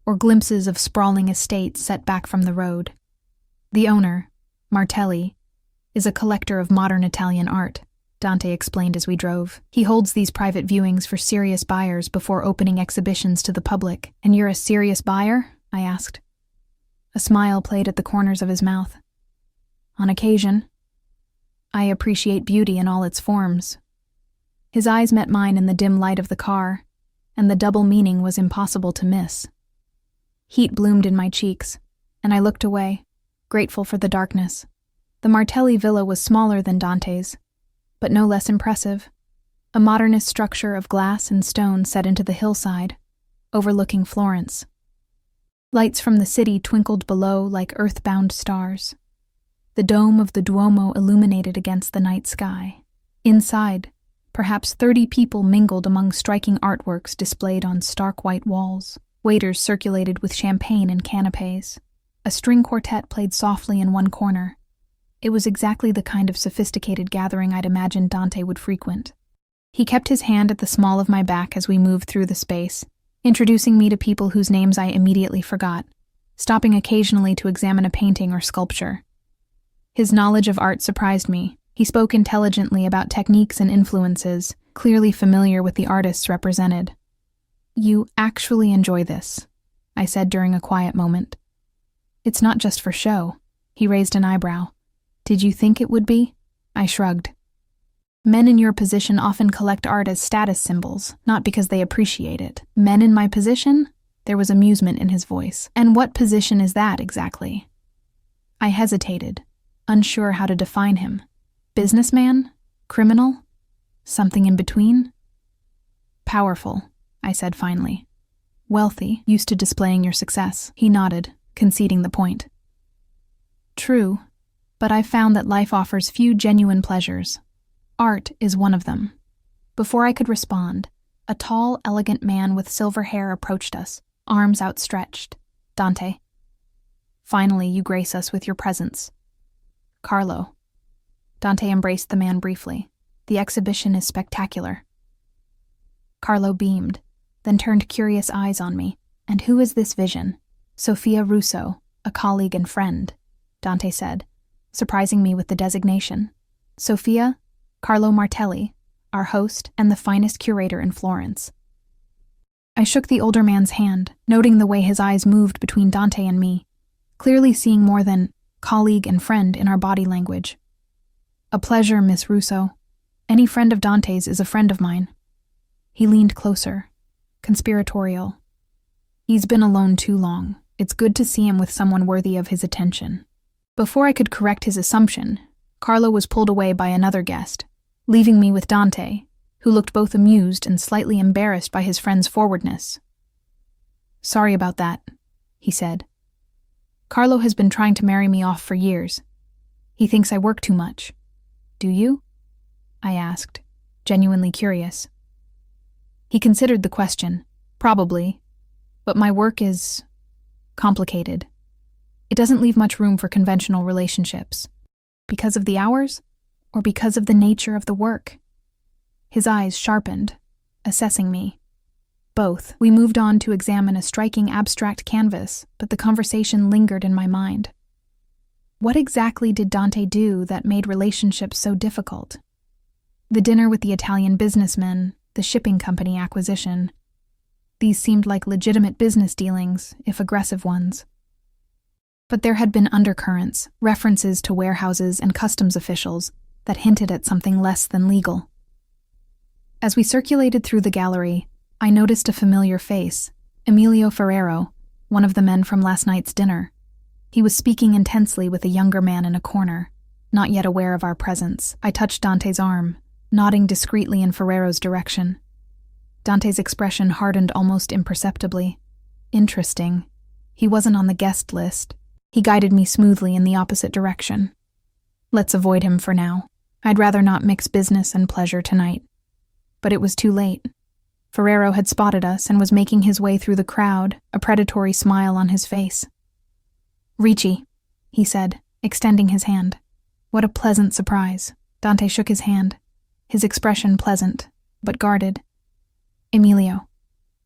or glimpses of sprawling estates set back from the road. The owner, Martelli, is a collector of modern Italian art, Dante explained as we drove. He holds these private viewings for serious buyers before opening exhibitions to the public. "And you're a serious buyer?" I asked. A smile played at the corners of his mouth. "On occasion. I appreciate beauty in all its forms." His eyes met mine in the dim light of the car, and the double meaning was impossible to miss. Heat bloomed in my cheeks, and I looked away, grateful for the darkness. The Martelli villa was smaller than Dante's, but no less impressive. A modernist structure of glass and stone set into the hillside, overlooking Florence. Lights from the city twinkled below like earthbound stars. The dome of the Duomo illuminated against the night sky. Inside, perhaps 30 people mingled among striking artworks displayed on stark white walls. Waiters circulated with champagne and canapes. A string quartet played softly in one corner. It was exactly the kind of sophisticated gathering I'd imagined Dante would frequent. He kept his hand at the small of my back as we moved through the space, introducing me to people whose names I immediately forgot, stopping occasionally to examine a painting or sculpture. His knowledge of art surprised me. He spoke intelligently about techniques and influences, clearly familiar with the artists represented. "You actually enjoy this," I said during a quiet moment. "It's not just for show." He raised an eyebrow. "Did you think it would be?" I shrugged. "Men in your position often collect art as status symbols, not because they appreciate it." "Men in my position?" There was amusement in his voice. "And what position is that, exactly?" I hesitated, unsure how to define him. Businessman? Criminal? Something in between? "Powerful," I said finally. wealthy, used to displaying your success. He nodded, conceding the point. True, but I've found that life offers few genuine pleasures. Art is one of them. Before I could respond, a tall, elegant man with silver hair approached us, arms outstretched. Dante. Finally, you grace us with your presence. Carlo. Dante embraced the man briefly. The exhibition is spectacular. Carlo beamed, then turned curious eyes on me. And who is this vision? Sophia Russo, a colleague and friend, Dante said, surprising me with the designation. Sophia, Carlo Martelli, our host and the finest curator in Florence. I shook the older man's hand, noting the way his eyes moved between Dante and me, clearly seeing more than colleague and friend in our body language. A pleasure, Miss Russo. Any friend of Dante's is a friend of mine. He leaned closer, conspiratorial. He's been alone too long. It's good to see him with someone worthy of his attention. Before I could correct his assumption, Carlo was pulled away by another guest, leaving me with Dante, who looked both amused and slightly embarrassed by his friend's forwardness. Sorry about that, he said. Carlo has been trying to marry me off for years. He thinks I work too much. Do you? I asked, genuinely curious. He considered the question. Probably. But my work is complicated. It doesn't leave much room for conventional relationships. Because of the hours? Or because of the nature of the work? His eyes sharpened, assessing me. Both. We moved on to examine a striking abstract canvas, but the conversation lingered in my mind. What exactly did Dante do that made relationships so difficult? The dinner with the Italian businessman, the shipping company acquisition. These seemed like legitimate business dealings, if aggressive ones. But there had been undercurrents, references to warehouses and customs officials that hinted at something less than legal. As we circulated through the gallery, I noticed a familiar face, Emilio Ferrero, one of the men from last night's dinner. He was speaking intensely with a younger man in a corner, not yet aware of our presence. I touched Dante's arm, nodding discreetly in Ferrero's direction. Dante's expression hardened almost imperceptibly. Interesting. He wasn't on the guest list. He guided me smoothly in the opposite direction. Let's avoid him for now. I'd rather not mix business and pleasure tonight. But it was too late. Ferrero had spotted us and was making his way through the crowd, a predatory smile on his face. Ricci, he said, extending his hand. What a pleasant surprise. Dante shook his hand, his expression pleasant, but guarded. Emilio,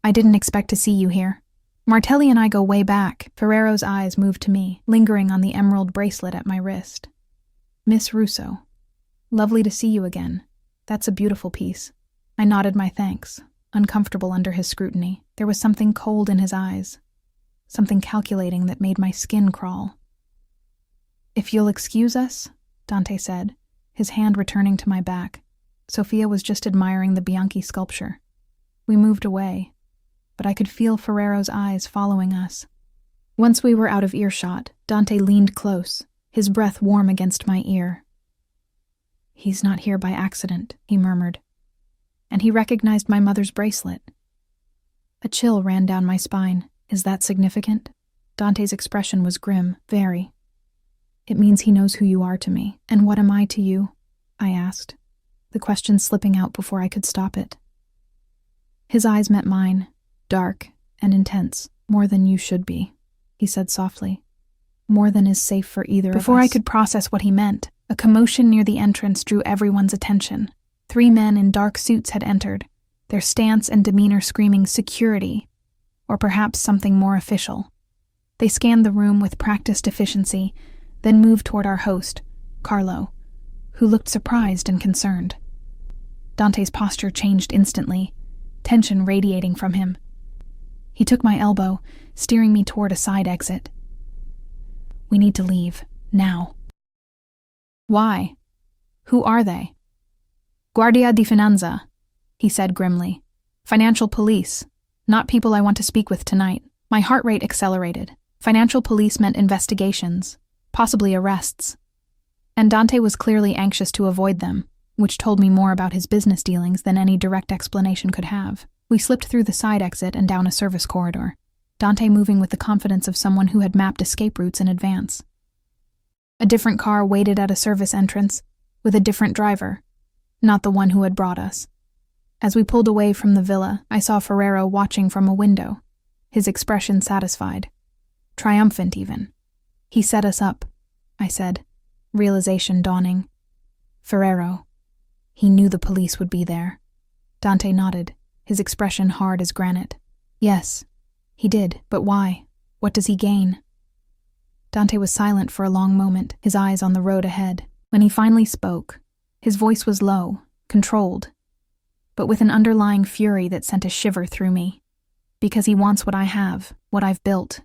I didn't expect to see you here. Martelli and I go way back. Ferrero's eyes moved to me, lingering on the emerald bracelet at my wrist. Miss Russo, lovely to see you again. That's a beautiful piece. I nodded my thanks, uncomfortable under his scrutiny. There was something cold in his eyes, something calculating that made my skin crawl. If you'll excuse us, Dante said, his hand returning to my back. Sophia was just admiring the Bianchi sculpture. We moved away, but I could feel Ferrero's eyes following us. Once we were out of earshot, Dante leaned close, his breath warm against my ear. He's not here by accident, he murmured. And he recognized my mother's bracelet. A chill ran down my spine. Is that significant? Dante's expression was grim, very. It means he knows who you are to me. And what am I to you? I asked, the question slipping out before I could stop it. His eyes met mine, dark and intense, more than you should be, he said softly. More than is safe for either of us. Before I could process what he meant, a commotion near the entrance drew everyone's attention. 3 men in dark suits had entered, their stance and demeanor screaming security, or perhaps something more official. They scanned the room with practiced efficiency, then moved toward our host, Carlo, who looked surprised and concerned. Dante's posture changed instantly, tension radiating from him. He took my elbow, steering me toward a side exit. We need to leave, now. Why? Who are they? Guardia di Finanza, he said grimly. Financial police, not people I want to speak with tonight. My heart rate accelerated. Financial police meant investigations, possibly arrests. And Dante was clearly anxious to avoid them, which told me more about his business dealings than any direct explanation could have. We slipped through the side exit and down a service corridor, Dante moving with the confidence of someone who had mapped escape routes in advance. A different car waited at a service entrance, with a different driver, not the one who had brought us. As we pulled away from the villa, I saw Ferrero watching from a window, his expression satisfied, triumphant even. "He set us up," I said, realization dawning. "Ferrero. He knew the police would be there." Dante nodded, his expression hard as granite. "Yes, he did, but why? What does he gain?" Dante was silent for a long moment, his eyes on the road ahead. When he finally spoke, his voice was low, controlled, but with an underlying fury that sent a shiver through me. "Because he wants what I have, what I've built.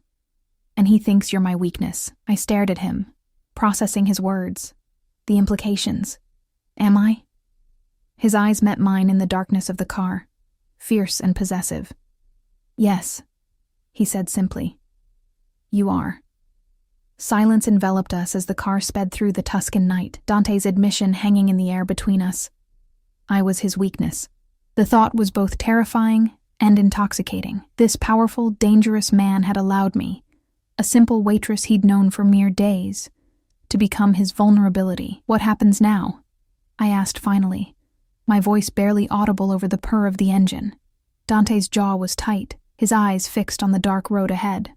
And he thinks you're my weakness." I stared at him, processing his words. The implications. Am I? His eyes met mine in the darkness of the car, fierce and possessive. "Yes," he said simply. "You are." Silence enveloped us as the car sped through the Tuscan night, Dante's admission hanging in the air between us. I was his weakness. The thought was both terrifying and intoxicating. This powerful, dangerous man had allowed me, a simple waitress he'd known for mere days, to become his vulnerability. "What happens now?" I asked finally, my voice barely audible over the purr of the engine. Dante's jaw was tight, his eyes fixed on the dark road ahead.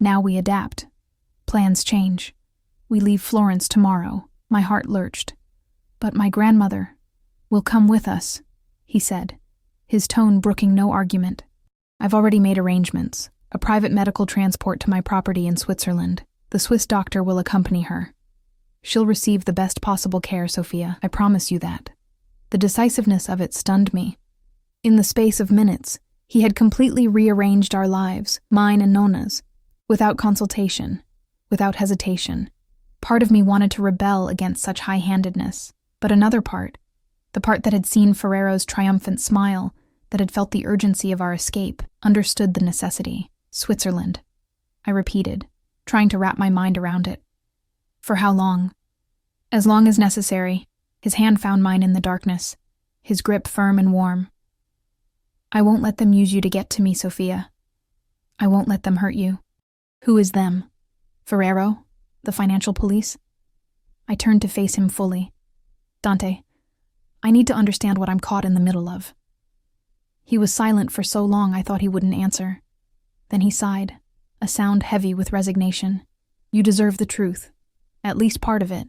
"Now we adapt. Plans change. We leave Florence tomorrow." My heart lurched. "But my grandmother will come with us," he said, his tone brooking no argument. "I've already made arrangements. A private medical transport to my property in Switzerland. The Swiss doctor will accompany her. She'll receive the best possible care, Sophia. I promise you that." The decisiveness of it stunned me. In the space of minutes, he had completely rearranged our lives, mine and Nona's, without consultation, without hesitation. Part of me wanted to rebel against such high-handedness, but another part, the part that had seen Ferrero's triumphant smile, that had felt the urgency of our escape, understood the necessity. "Switzerland," I repeated, trying to wrap my mind around it. "For how long?" "As long as necessary." His hand found mine in the darkness, his grip firm and warm. "I won't let them use you to get to me, Sophia. I won't let them hurt you." "Who is them? Ferrero? The financial police?" I turned to face him fully. "Dante, I need to understand what I'm caught in the middle of." He was silent for so long I thought he wouldn't answer. Then he sighed, a sound heavy with resignation. "You deserve the truth, at least part of it."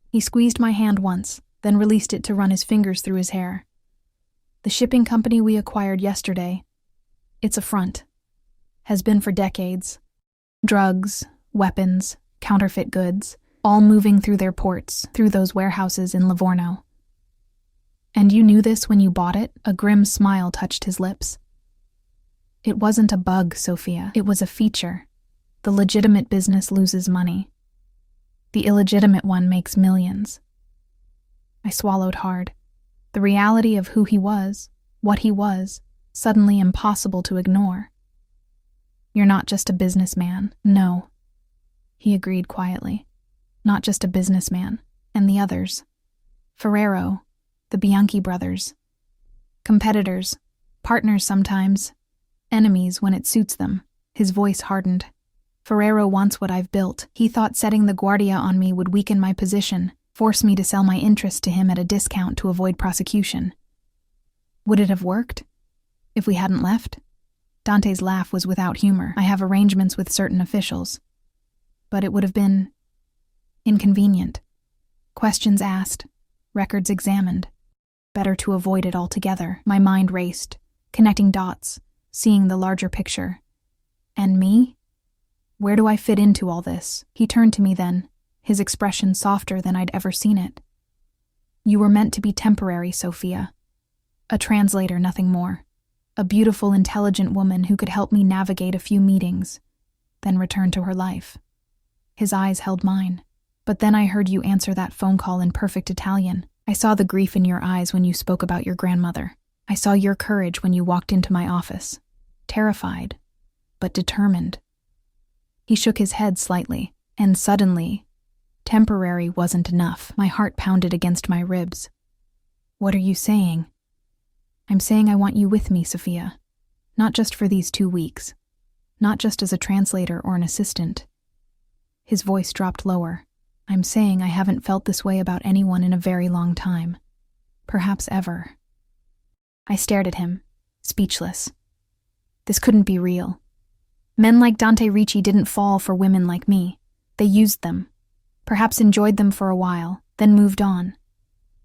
He squeezed my hand once, then released it to run his fingers through his hair. "The shipping company we acquired yesterday, it's a front. Has been for decades. Drugs, weapons, counterfeit goods, all moving through their ports, through those warehouses in Livorno." "And you knew this when you bought it?" A grim smile touched his lips. "It wasn't a bug, Sophia. It was a feature. The legitimate business loses money. The illegitimate one makes millions." I swallowed hard. The reality of who he was, what he was, suddenly impossible to ignore. "You're not just a businessman." "No," he agreed quietly. "Not just a businessman. And the others. Ferrero, the Bianchi brothers. Competitors, partners sometimes, enemies when it suits them." His voice hardened. "Ferrero wants what I've built. He thought setting the Guardia on me would weaken my position, force me to sell my interest to him at a discount to avoid prosecution. Would it have worked if we hadn't left?" Dante's laugh was without humor. "I have arrangements with certain officials. But it would have been inconvenient. Questions asked, records examined. Better to avoid it altogether." My mind raced, connecting dots, seeing the larger picture. "And me? Where do I fit into all this?" He turned to me then, his expression softer than I'd ever seen it. "You were meant to be temporary, Sophia. A translator, nothing more. A beautiful, intelligent woman who could help me navigate a few meetings, then return to her life." His eyes held mine. "But then I heard you answer that phone call in perfect Italian. I saw the grief in your eyes when you spoke about your grandmother. I saw your courage when you walked into my office. Terrified, but determined." He shook his head slightly, and suddenly, temporary wasn't enough. My heart pounded against my ribs. "What are you saying?" I'm saying I want you with me, Sophia. Not just for these 2 weeks. Not just as a translator or an assistant. His voice dropped lower. I'm saying I haven't felt this way about anyone in a very long time. Perhaps ever. I stared at him, speechless. This couldn't be real. Men like Dante Ricci didn't fall for women like me. They used them. Perhaps enjoyed them for a while, then moved on.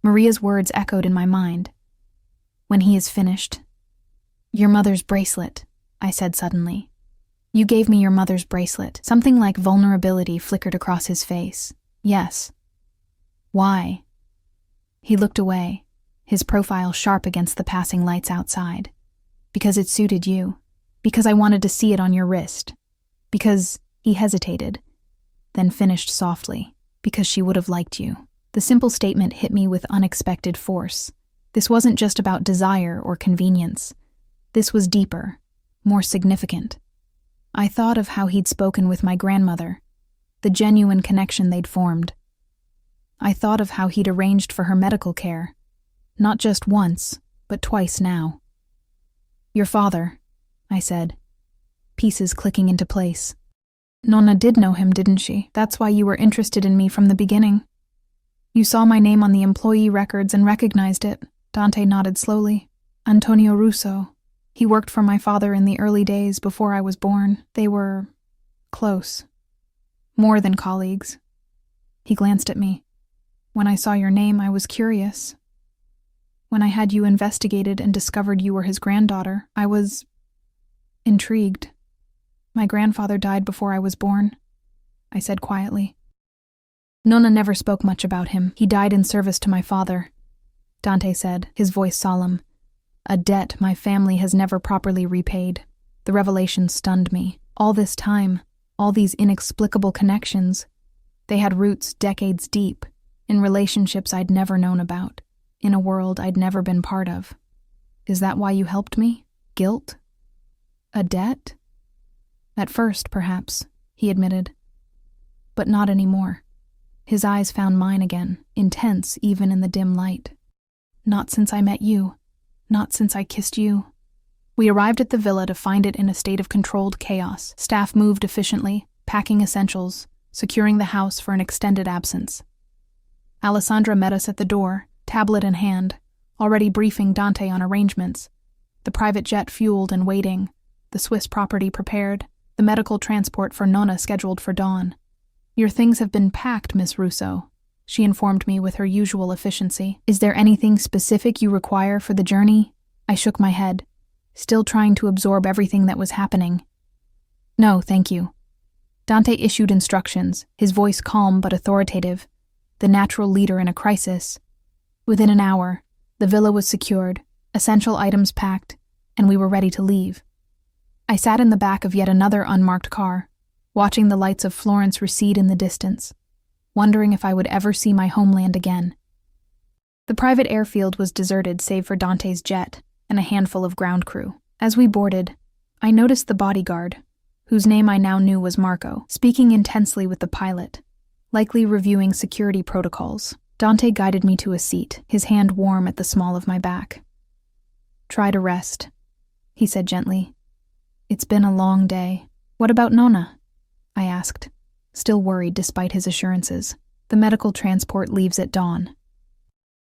Maria's words echoed in my mind. When he is finished. Your mother's bracelet, I said suddenly. You gave me your mother's bracelet. Something like vulnerability flickered across his face. Yes. Why? He looked away, his profile sharp against the passing lights outside. Because it suited you. Because I wanted to see it on your wrist. Because he hesitated, then finished softly. Because she would have liked you. The simple statement hit me with unexpected force. This wasn't just about desire or convenience. This was deeper, more significant. I thought of how he'd spoken with my grandmother, the genuine connection they'd formed. I thought of how he'd arranged for her medical care, not just once, but twice now. Your father, I said, pieces clicking into place. Nonna did know him, didn't she? That's why you were interested in me from the beginning. You saw my name on the employee records and recognized it. Dante nodded slowly. Antonio Russo. He worked for my father in the early days before I was born. They were close. More than colleagues. He glanced at me. When I saw your name, I was curious. When I had you investigated and discovered you were his granddaughter, I was intrigued. My grandfather died before I was born, I said quietly. Nonna never spoke much about him. He died in service to my father, Dante said, his voice solemn. A debt my family has never properly repaid. The revelation stunned me. All this time, all these inexplicable connections, they had roots decades deep, in relationships I'd never known about, in a world I'd never been part of. Is that why you helped me? Guilt? A debt? At first, perhaps, he admitted. But not anymore. His eyes found mine again, intense even in the dim light. Not since I met you. Not since I kissed you. We arrived at the villa to find it in a state of controlled chaos. Staff moved efficiently, packing essentials, securing the house for an extended absence. Alessandra met us at the door, tablet in hand, already briefing Dante on arrangements. The private jet fueled and waiting, the Swiss property prepared, the medical transport for Nonna scheduled for dawn. Your things have been packed, Miss Russo, she informed me with her usual efficiency. Is there anything specific you require for the journey? I shook my head, still trying to absorb everything that was happening. No, thank you. Dante issued instructions, his voice calm but authoritative, the natural leader in a crisis. Within an hour, the villa was secured, essential items packed, and we were ready to leave. I sat in the back of yet another unmarked car, watching the lights of Florence recede in the distance, wondering if I would ever see my homeland again. The private airfield was deserted save for Dante's jet and a handful of ground crew. As we boarded, I noticed the bodyguard, whose name I now knew was Marco, speaking intensely with the pilot, likely reviewing security protocols. Dante guided me to a seat, his hand warm at the small of my back. Try to rest, he said gently. It's been a long day. What about Nonna? I asked, still worried despite his assurances. The medical transport leaves at dawn.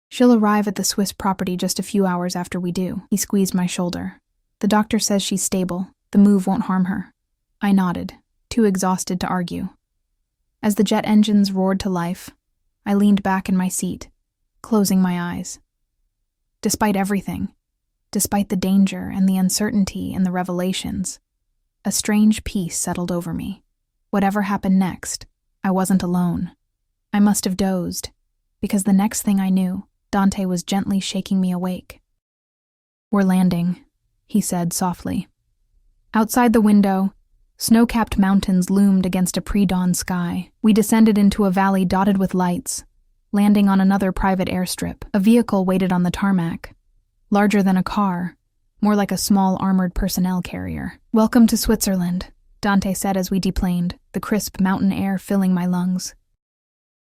She'll arrive at the Swiss property just a few hours after we do. He squeezed my shoulder. The doctor says she's stable. The move won't harm her. I nodded, too exhausted to argue. As the jet engines roared to life, I leaned back in my seat, closing my eyes. Despite everything, despite the danger and the uncertainty and the revelations, a strange peace settled over me. Whatever happened next, I wasn't alone. I must have dozed, because the next thing I knew, Dante was gently shaking me awake. We're landing, he said softly. Outside the window, snow-capped mountains loomed against a pre-dawn sky. We descended into a valley dotted with lights, landing on another private airstrip. A vehicle waited on the tarmac, larger than a car, more like a small armored personnel carrier. Welcome to Switzerland, Dante said as we deplaned, the crisp mountain air filling my lungs.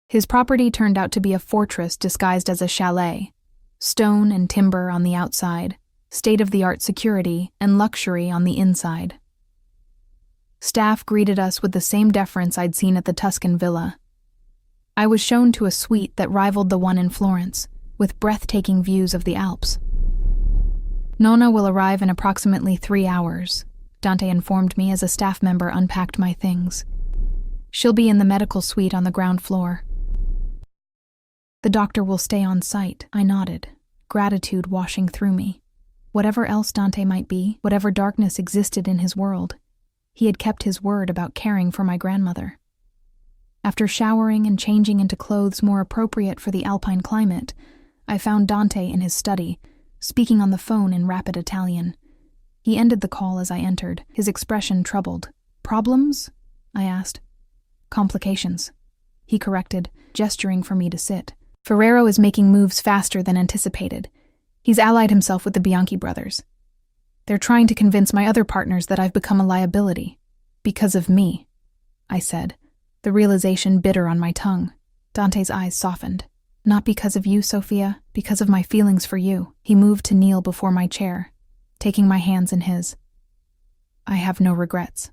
His property turned out to be a fortress disguised as a chalet, stone and timber on the outside, state-of-the-art security and luxury on the inside. Staff greeted us with the same deference I'd seen at the Tuscan villa. I was shown to a suite that rivaled the one in Florence, with breathtaking views of the Alps. Nonna will arrive in approximately 3 hours, Dante informed me as a staff member unpacked my things. She'll be in the medical suite on the ground floor. The doctor will stay on site, I nodded, gratitude washing through me. Whatever else Dante might be, whatever darkness existed in his world, he had kept his word about caring for my grandmother. After showering and changing into clothes more appropriate for the alpine climate, I found Dante in his study, speaking on the phone in rapid Italian. He ended the call as I entered, his expression troubled. "Problems?" I asked. "Complications," he corrected, gesturing for me to sit. "Ferrero is making moves faster than anticipated. He's allied himself with the Bianchi brothers. They're trying to convince my other partners that I've become a liability. Because of me," I said, the realization bitter on my tongue. Dante's eyes softened. "Not because of you, Sophia, because of my feelings for you." He moved to kneel before my chair, taking my hands in his. "I have no regrets.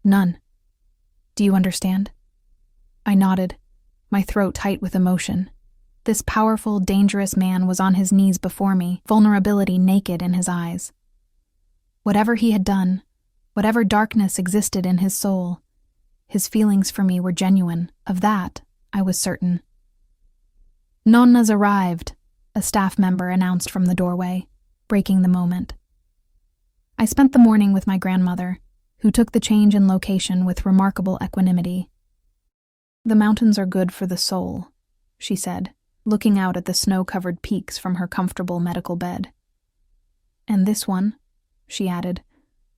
None. Do you understand?" I nodded, my throat tight with emotion. This powerful, dangerous man was on his knees before me, vulnerability naked in his eyes. Whatever he had done, whatever darkness existed in his soul, his feelings for me were genuine. Of that, I was certain. "Nonna's arrived," a staff member announced from the doorway, breaking the moment. I spent the morning with my grandmother, who took the change in location with remarkable equanimity. "The mountains are good for the soul," she said, looking out at the snow-covered peaks from her comfortable medical bed. "And this one," she added,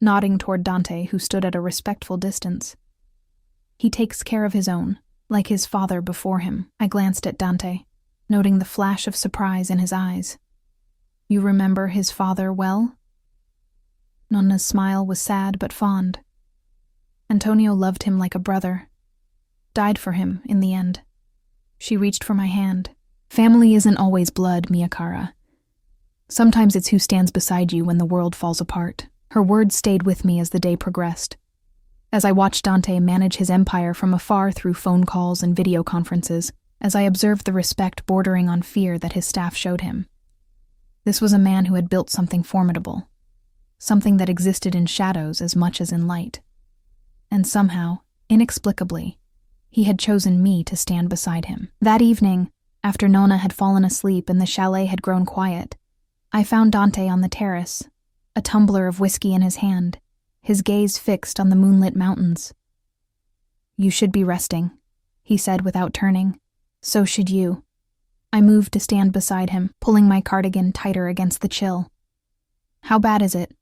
nodding toward Dante, who stood at a respectful distance. "He takes care of his own, like his father before him." I glanced at Dante, noting the flash of surprise in his eyes. "You remember his father well?" Nonna's smile was sad but fond. "Antonio loved him like a brother. Died for him in the end." She reached for my hand. "Family isn't always blood, mia cara. Sometimes it's who stands beside you when the world falls apart." Her words stayed with me as the day progressed. As I watched Dante manage his empire from afar through phone calls and video conferences, as I observed the respect bordering on fear that his staff showed him. This was a man who had built something formidable, something that existed in shadows as much as in light. And somehow, inexplicably, he had chosen me to stand beside him. That evening, after Nonna had fallen asleep and the chalet had grown quiet, I found Dante on the terrace, a tumbler of whiskey in his hand, his gaze fixed on the moonlit mountains. "You should be resting," he said without turning. "So should you." I moved to stand beside him, pulling my cardigan tighter against the chill. "How bad is it?"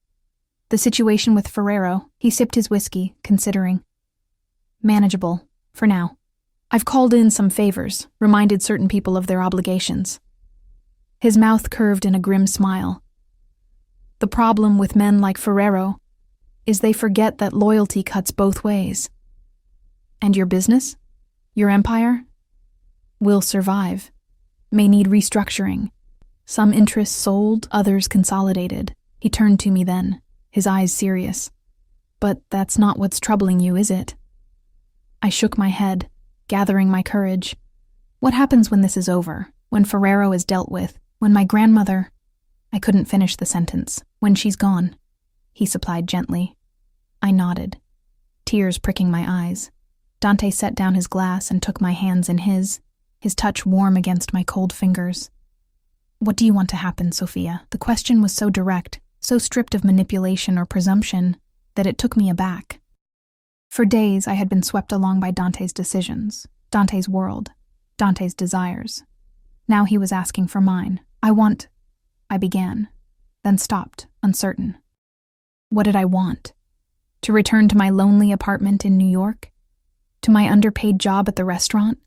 "The situation with Ferrero." He sipped his whiskey, considering. "Manageable, for now. I've called in some favors, reminded certain people of their obligations." His mouth curved in a grim smile. "The problem with men like Ferrero is they forget that loyalty cuts both ways. And your business? Your empire? Will survive. May need restructuring. Some interests sold, others consolidated." He turned to me then, his eyes serious. "But that's not what's troubling you, is it?" I shook my head, gathering my courage. "What happens when this is over? When Ferrero is dealt with? When my grandmother—" I couldn't finish the sentence. "When she's gone," he supplied gently. I nodded, tears pricking my eyes. Dante set down his glass and took my hands in his touch warm against my cold fingers. "What do you want to happen, Sophia?" The question was so direct, so stripped of manipulation or presumption, that it took me aback. For days I had been swept along by Dante's decisions, Dante's world, Dante's desires. Now he was asking for mine. I began, then stopped, uncertain. What did I want? To return to my lonely apartment in New York? To my underpaid job at the restaurant?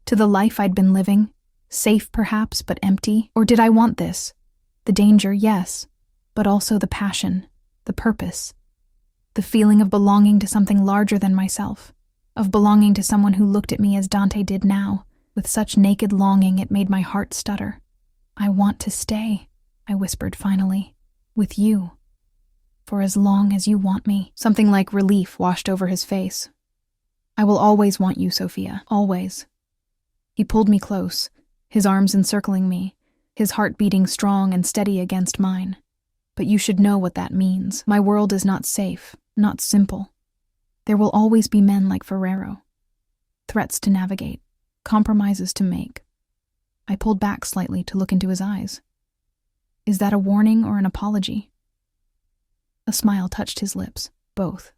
To the life I'd been living, safe perhaps, but empty? Or did I want this? The danger, yes, but also the passion, the purpose, the feeling of belonging to something larger than myself, of belonging to someone who looked at me as Dante did now, with such naked longing it made my heart stutter. "I want to stay," I whispered finally. With you. For as long as you want me. Something like relief washed over his face. I will always want you, Sophia. Always. He pulled me close, his arms encircling me, his heart beating strong and steady against mine. But you should know what that means. My world is not safe, not simple. There will always be men like Ferrero. Threats to navigate, compromises to make. I pulled back slightly to look into his eyes. Is that a warning or an apology? A smile touched his lips, both.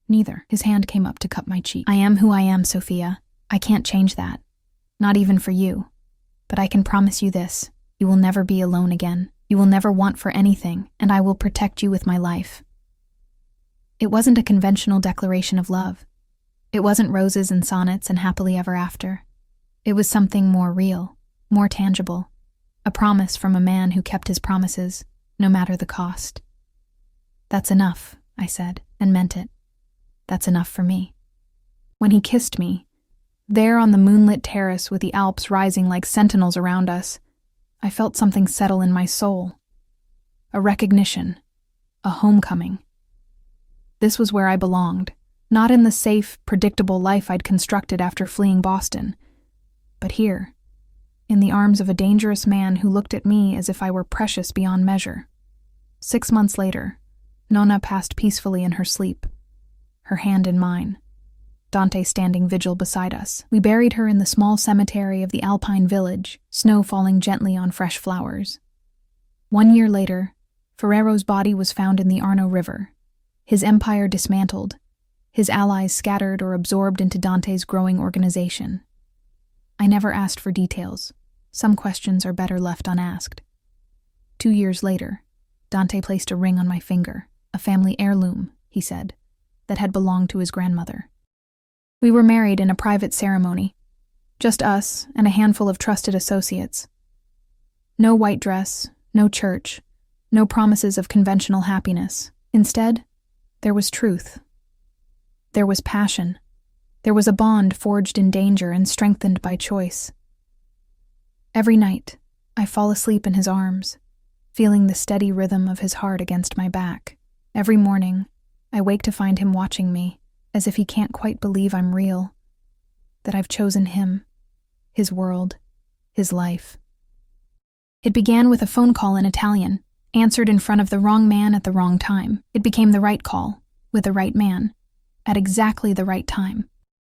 Neither. His hand came up to cup my cheek. I am who I am, Sophia. I can't change that. Not even for you. But I can promise you this. You will never be alone again. You will never want for anything, and I will protect you with my life. It wasn't a conventional declaration of love. It wasn't roses and sonnets and happily ever after. It was something more real, more tangible. A promise from a man who kept his promises, no matter the cost. That's enough, I said, and meant it. That's enough for me. When he kissed me, there on the moonlit terrace with the Alps rising like sentinels around us, I felt something settle in my soul. A recognition, a homecoming. This was where I belonged, not in the safe, predictable life I'd constructed after fleeing Boston, but here, in the arms of a dangerous man who looked at me as if I were precious beyond measure. 6 months later, Nonna passed peacefully in her sleep, her hand in mine, Dante standing vigil beside us. We buried her in the small cemetery of the Alpine village, snow falling gently on fresh flowers. 1 year later, Ferrero's body was found in the Arno River, his empire dismantled, his allies scattered or absorbed into Dante's growing organization. I never asked for details. Some questions are better left unasked. 2 years later, Dante placed a ring on my finger, a family heirloom, he said, that had belonged to his grandmother. We were married in a private ceremony, just us and a handful of trusted associates. No white dress, no church, no promises of conventional happiness. Instead, there was truth. There was passion. There was a bond forged in danger and strengthened by choice. Every night, I fall asleep in his arms, feeling the steady rhythm of his heart against my back. Every morning, I wake to find him watching me, as if he can't quite believe I'm real, that I've chosen him, his world, his life. It began with a phone call in Italian, answered in front of the wrong man at the wrong time. It became the right call, with the right man, at exactly the right time.